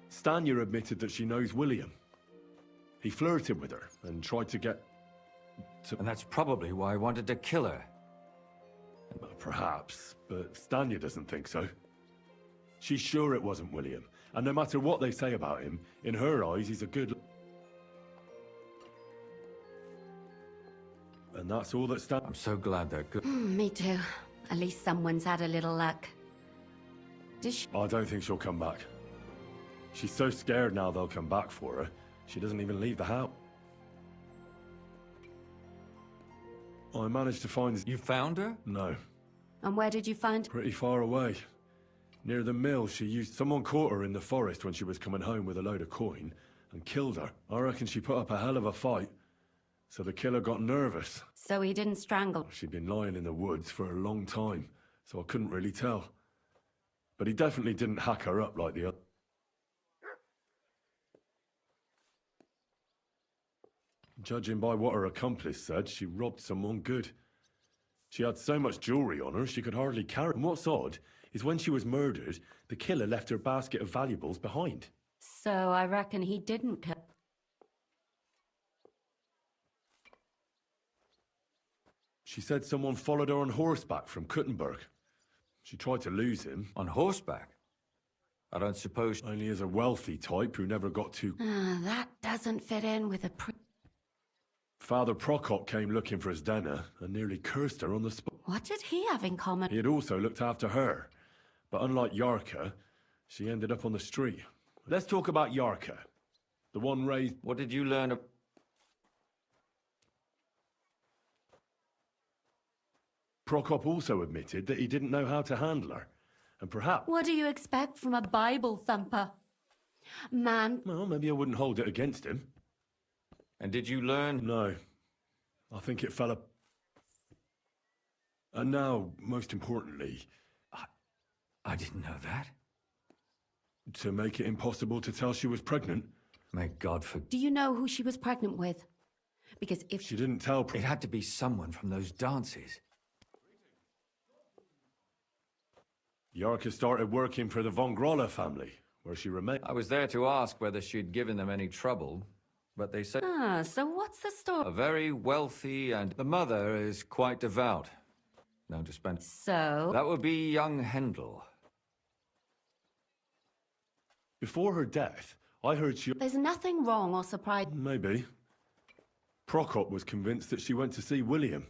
S1: Stanya admitted that she knows William. He flirted with her and tried to get...
S6: And that's probably why I wanted to kill her.
S1: Perhaps, but Stanya doesn't think so. She's sure it wasn't William, and no matter what they say about him, in her eyes he's a good... And that's all that
S6: I'm so glad they're good.
S2: Me too. At least someone's had a little luck. Does she...
S1: I don't think she'll come back. She's so scared now they'll come back for her, she doesn't even leave the house. I managed to find...
S6: You found her?
S1: No.
S2: And where did you find...
S1: Pretty far away. Near the mill, she used... Someone caught her in the forest when she was coming home with a load of coin and killed her. I reckon she put up a hell of a fight. So the killer got nervous.
S2: So he didn't strangle...
S1: She'd been lying in the woods for a long time, so I couldn't really tell. But he definitely didn't hack her up like the other. Judging by what her accomplice said, she robbed someone good. She had so much jewelry on her, she could hardly carry it. And what's odd is when she was murdered, the killer left her basket of valuables behind.
S2: So I reckon he didn't kill...
S1: She said someone followed her on horseback from Kuttenberg. She tried to lose him.
S6: On horseback? I don't suppose...
S1: Only as a wealthy type who never got too...
S2: that doesn't fit in with a...
S1: Father Prokop came looking for his Dana and nearly cursed her on the spot.
S2: What did he have in common?
S1: He had also looked after her. But unlike Yarka, she ended up on the street. Let's talk about Yarka. The one raised...
S6: What did you learn of...
S1: Prokop also admitted that he didn't know how to handle her. And perhaps...
S2: What do you expect from a Bible thumper? Man...
S1: Well, maybe I wouldn't hold it against him.
S6: And did you learn?
S1: No. I think it fell up... And now, most importantly...
S6: I didn't know that.
S1: To make it impossible to tell she was pregnant.
S6: May God forgive...
S2: Do you know who she was pregnant with? Because if...
S1: She didn't tell...
S6: It had to be someone from those dances.
S1: Yarka started working for the Von Grolla family, where she remained.
S6: I was there to ask whether she'd given them any trouble, but they said...
S2: Ah, so what's the story?
S6: A very wealthy and... The mother is quite devout. Known to spend...
S2: So?
S6: That would be young Hendel.
S1: Before her death, I heard she...
S2: There's nothing wrong or surprising.
S1: Maybe. Prokop was convinced that she went to see William.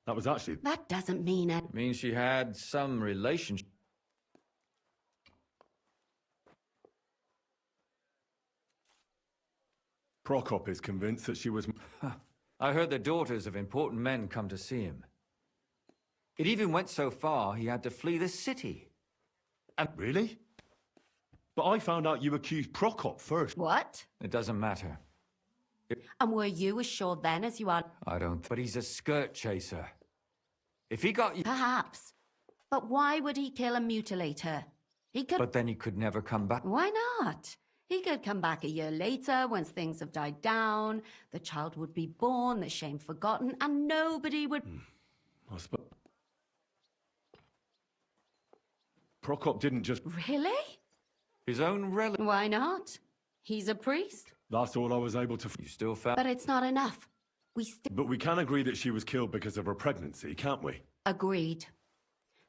S1: That was actually...
S2: That doesn't mean it.
S6: It means she had some relationship.
S1: Prokop is convinced that she was...
S6: I heard the daughters of important men come to see him. It even went so far he had to flee the city.
S1: And really? But I found out you accused Prokop first.
S2: What?
S6: It doesn't matter.
S2: And were you as sure then as you are?
S6: I don't... But he's a skirt chaser. If he got you...
S2: Perhaps. But why would he kill and mutilate her? He could...
S6: But then he could never come back.
S2: Why not? He could come back a year later, once things have died down, the child would be born, the shame forgotten, and nobody would...
S1: I suppose... Prokop didn't just...
S2: Really?
S6: His own relative...
S2: Why not? He's a priest.
S1: That's all I was able to...
S6: You still found...
S2: But it's not enough.
S1: But we can agree that she was killed because of her pregnancy, can't we?
S2: Agreed.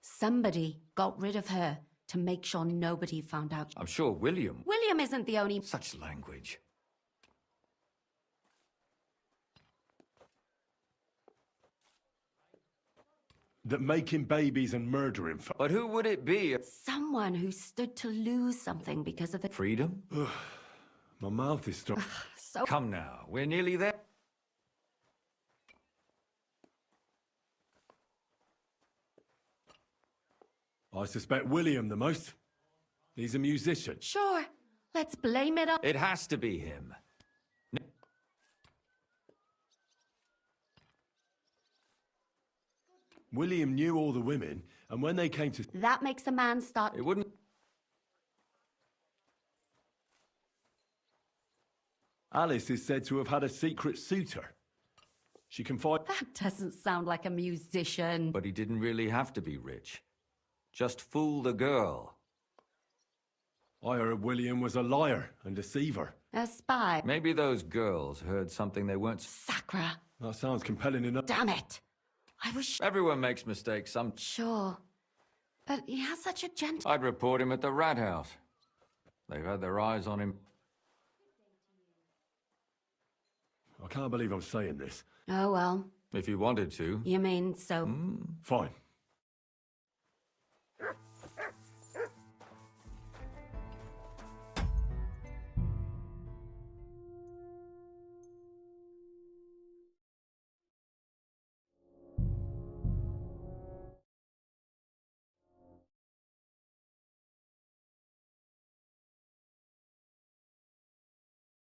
S2: Somebody got rid of her to make sure nobody found out.
S6: I'm sure William...
S2: William isn't the only...
S6: Such language.
S1: That making babies and murdering...
S6: But who would it be?
S2: Someone who stood to lose something because of the...
S6: Freedom?
S1: My mouth is stuck.
S2: So...
S6: Come now, we're nearly there.
S1: I suspect William the most. He's a musician.
S2: Sure. Let's blame it on...
S6: It has to be him.
S1: William knew all the women, and when they came to...
S2: That makes a man start...
S6: It wouldn't...
S1: Alice is said to have had a secret suitor. She confided...
S2: That doesn't sound like a musician.
S6: But he didn't really have to be rich. Just fool the girl.
S1: I heard William was a liar and deceiver.
S2: A spy.
S6: Maybe those girls heard something they weren't...
S2: Sacra.
S1: That sounds compelling enough.
S2: Damn it. I wish...
S6: Everyone makes mistakes some...
S2: Sure. But he has such a gentle...
S6: I'd report him at the rat house. They've had their eyes on him.
S1: I can't believe I'm saying this.
S2: Oh, well.
S6: If you wanted to.
S2: You mean so...
S1: Fine.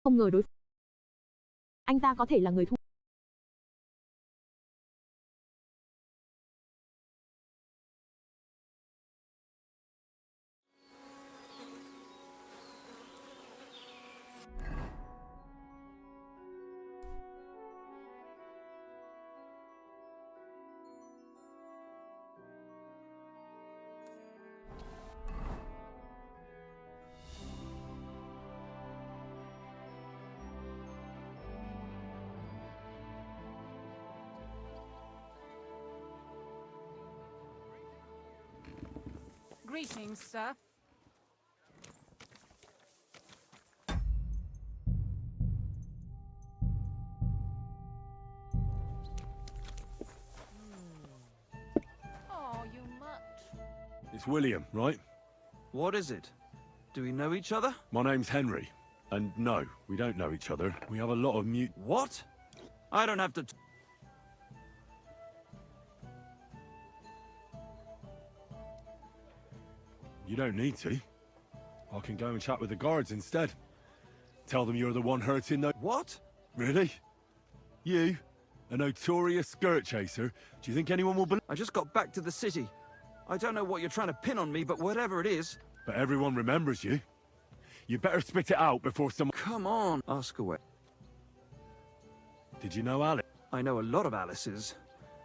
S16: Không ngờ đối anh ta có thể là người thu.
S17: Greetings, sir.
S1: It's William, right?
S5: What is it? Do we know each other?
S1: My name's Henry. And no, we don't know each other. We have a lot of mute...
S5: What? I don't have to...
S1: You don't need to. I can go and chat with the guards instead. Tell them you're the one hurting those...
S5: What?
S1: Really? You? A notorious skirt chaser? Do you think anyone will believe...
S5: I just got back to the city. I don't know what you're trying to pin on me, but whatever it is...
S1: But everyone remembers you. You better spit it out before someone...
S5: Come on. Ask away.
S1: Did you know Alice?
S5: I know a lot of Alices.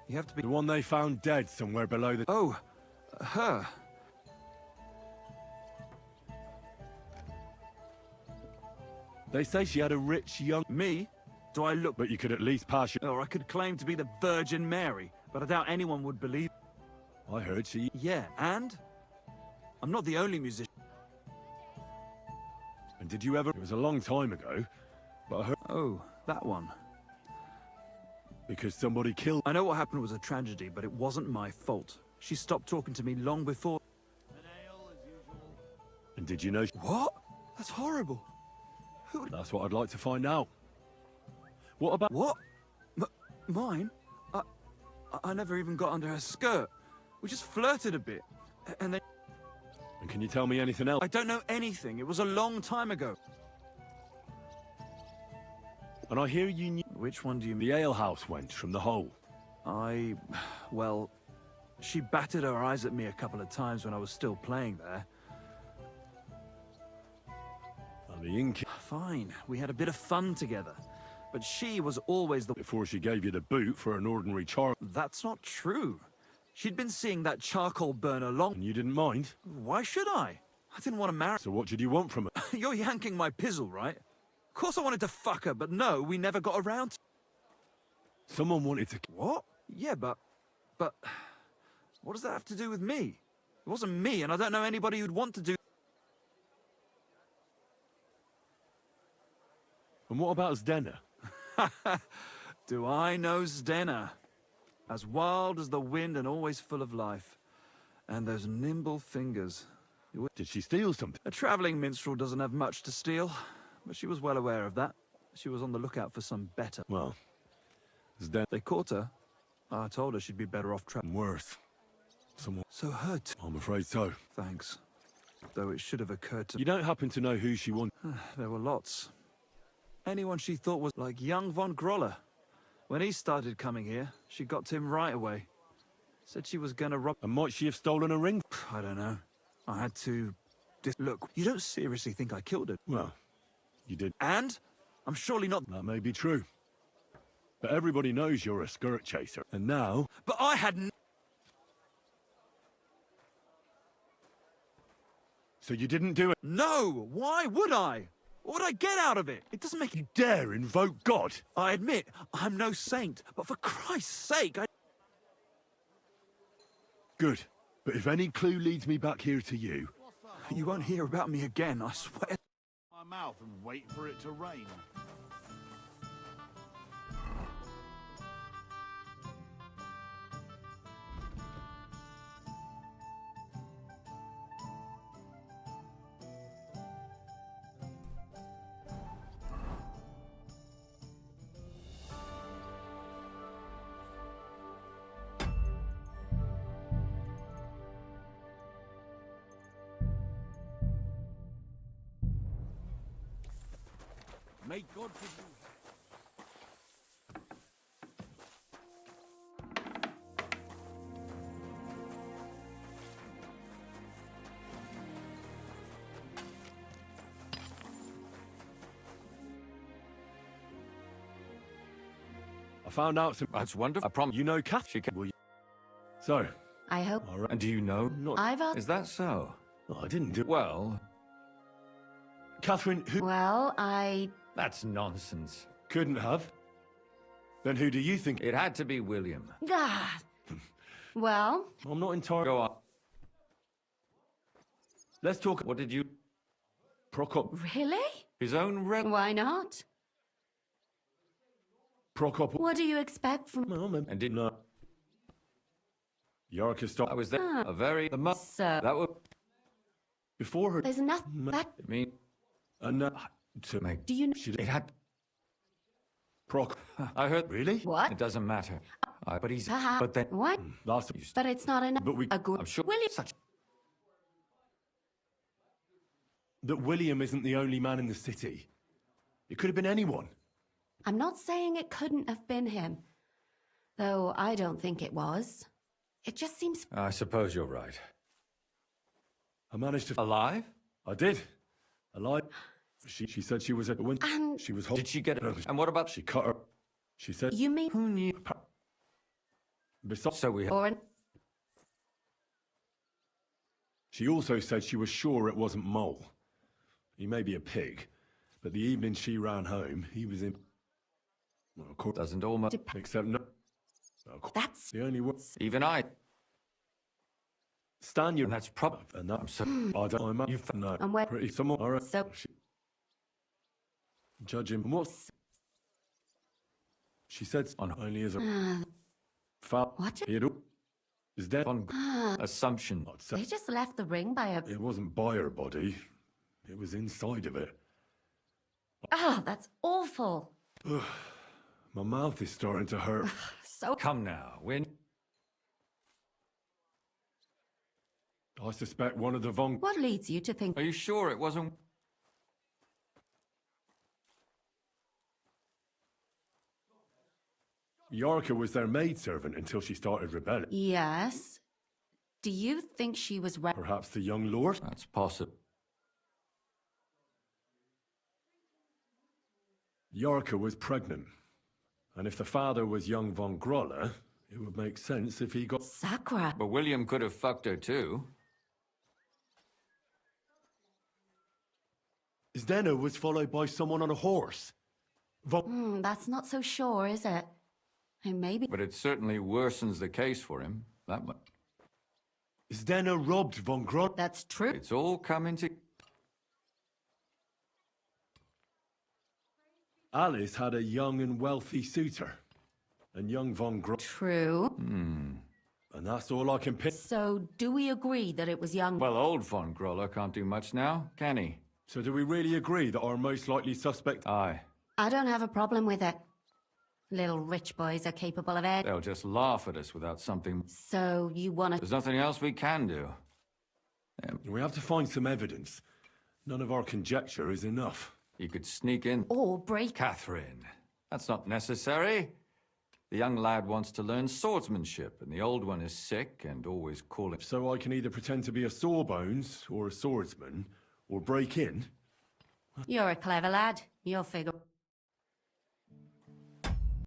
S5: You have to be...
S1: The one they found dead somewhere below the...
S5: Oh, her.
S1: They say she had a rich young...
S5: Me? Do I look...
S1: But you could at least pass your...
S5: Or I could claim to be the Virgin Mary, but I doubt anyone would believe...
S1: I heard she...
S5: Yeah, and? I'm not the only musician.
S1: And did you ever... It was a long time ago, but I heard...
S5: Oh, that one.
S1: Because somebody killed...
S5: I know what happened was a tragedy, but it wasn't my fault. She stopped talking to me long before...
S1: And did you know...
S5: What? That's horrible. Who...
S1: That's what I'd like to find out. What about...
S5: What? Mine? I never even got under her skirt. We just flirted a bit. And then...
S1: And can you tell me anything else?
S5: I don't know anything. It was a long time ago.
S1: And I hear you knew...
S5: Which one do you mean?
S1: The alehouse wench from the hole.
S5: Well... She batted her eyes at me a couple of times when I was still playing there.
S1: And the ink...
S5: Fine. We had a bit of fun together. But she was always the...
S1: Before she gave you the boot for an ordinary char...
S5: That's not true. She'd been seeing that charcoal burner long...
S1: And you didn't mind?
S5: Why should I? I didn't want to marry...
S1: So what did you want from her?
S5: You're yanking my pizzle, right? Of course I wanted to fuck her, but no, we never got around to...
S1: Someone wanted to...
S5: What? Yeah, but... What does that have to do with me? It wasn't me, and I don't know anybody who'd want to do...
S1: And what about Zdena?
S5: Do I know Zdena? As wild as the wind and always full of life. And those nimble fingers.
S1: Did she steal something?
S5: A traveling minstrel doesn't have much to steal, but she was well aware of that. She was on the lookout for some better.
S1: Well, Zdena...
S5: They caught her. I told her she'd be better off traveling.
S1: Worse. Someone...
S5: So her
S1: I'm afraid so.
S5: Thanks. Though it should have occurred to...
S1: You don't happen to know who she wanted?
S5: There were lots. Anyone she thought was like young von Groller. When he started coming here, she got to him right away. Said she was gonna rob...
S1: And might she have stolen a ring?
S5: I don't know. I had to... Look, you don't seriously think I killed her?
S1: Well, you did.
S5: And? I'm surely not...
S1: That may be true. But everybody knows you're a skirt chaser. And now...
S5: But I hadn't...
S1: So you didn't do it?
S5: No! Why would I? What would I get out of it? It doesn't make...
S1: You dare invoke God?
S5: I admit, I'm no saint, but for Christ's sake, I...
S1: Good. But if any clue leads me back here to you...
S5: You won't hear about me again, I swear.
S18: My mouth and wait for it to rain. May God forgive you.
S1: I found out some...
S6: That's wonderful. I promise.
S1: You know Kath?
S6: She can...
S1: Will you... So...
S2: I hope...
S1: All right.
S6: And do you know?
S1: Not...
S2: I've asked...
S6: Is that so?
S1: Oh, I didn't do...
S6: Well...
S1: Catherine, who...
S2: Well, I...
S6: That's nonsense.
S1: Couldn't have. Then who do you think...
S6: It had to be William.
S2: God. Well...
S1: I'm not entirely...
S6: Go on.
S1: Let's talk...
S6: What did you...
S1: Prokop...
S2: Really?
S6: His own
S2: Why not?
S1: Prokop...
S2: What do you expect from...
S1: No,
S6: And did not...
S1: Yarka stopped.
S6: I was there. A very... The
S2: So,
S6: that was...
S1: Before her...
S2: there's nothing that...
S6: I mean...
S1: to make...
S2: Do you know...
S6: It had...
S1: Proc...
S6: I heard...
S1: Really?
S2: What?
S6: It doesn't matter. But he's...
S2: Haha.
S6: But then...
S2: What?
S1: Last...
S2: But it's not enough.
S1: But we...
S2: A good...
S6: I'm sure...
S2: William...
S6: Such...
S1: That William isn't the only man in the city. It could have been anyone.
S2: I'm not saying it couldn't have been him. Though I don't think it was. It just seems...
S6: I suppose you're right.
S1: I managed to...
S6: Alive?
S1: I did. Alive. She said she was at the window.
S2: And...
S1: She was...
S6: Did she get it? And what about...
S1: She cut her... She said...
S2: You mean...
S6: Who knew?
S1: Besides...
S6: So we...
S2: Or...
S1: She also said she was sure it wasn't Mole. He may be a pig, but the evening she ran home, he was in... Well, of course...
S6: Doesn't almost...
S1: Except no...
S2: That's...
S1: The only one...
S6: Even I...
S1: Stan, you...
S6: And that's proper.
S1: And that...
S6: I'm so...
S1: I don't... I'm... You... No.
S2: And where...
S1: Pretty... Someone... All right.
S2: So...
S1: Judge him... What? She said... On only as a...
S2: What?
S1: Is that...
S6: On... Assumption.
S2: They just left the ring by a...
S1: It wasn't by her body. It was inside of it.
S2: Oh, that's awful.
S1: My mouth is starting to hurt.
S2: So...
S6: Come now, when...
S1: I suspect one of the Von...
S2: What leads you to think...
S6: Are you sure it wasn't...
S1: Yarka was their maidservant until she started rebelling.
S2: Yes. Do you think she was...
S1: Perhaps the young lord?
S6: That's possible.
S1: Yarka was pregnant. And if the father was young Von Groller, it would make sense if he got...
S2: Sakra.
S6: But William could have fucked her too.
S1: Zdeno was followed by someone on a horse.
S2: That's not so sure, is it? And maybe...
S6: But it certainly worsens the case for him. That much.
S1: Zdeno robbed Von Groller.
S2: That's true.
S6: It's all coming to...
S1: Alice had a young and wealthy suitor. And young Von Groller...
S2: True.
S1: And that's all I can pick.
S2: So, do we agree that it was young...
S6: Well, old Von Groller can't do much now, can he?
S1: So do we really agree that our most likely suspect...
S6: Aye.
S2: I don't have a problem with it. Little rich boys are capable of it.
S6: They'll just laugh at us without something...
S2: So, you want to...
S6: There's nothing else we can do.
S1: We have to find some evidence. None of our conjecture is enough.
S6: You could sneak in...
S2: Or break...
S6: Catherine. That's not necessary. The young lad wants to learn swordsmanship, and the old one is sick and always calling...
S1: So I can either pretend to be a sawbones or a swordsman, or break in?
S2: You're a clever lad. You'll figure...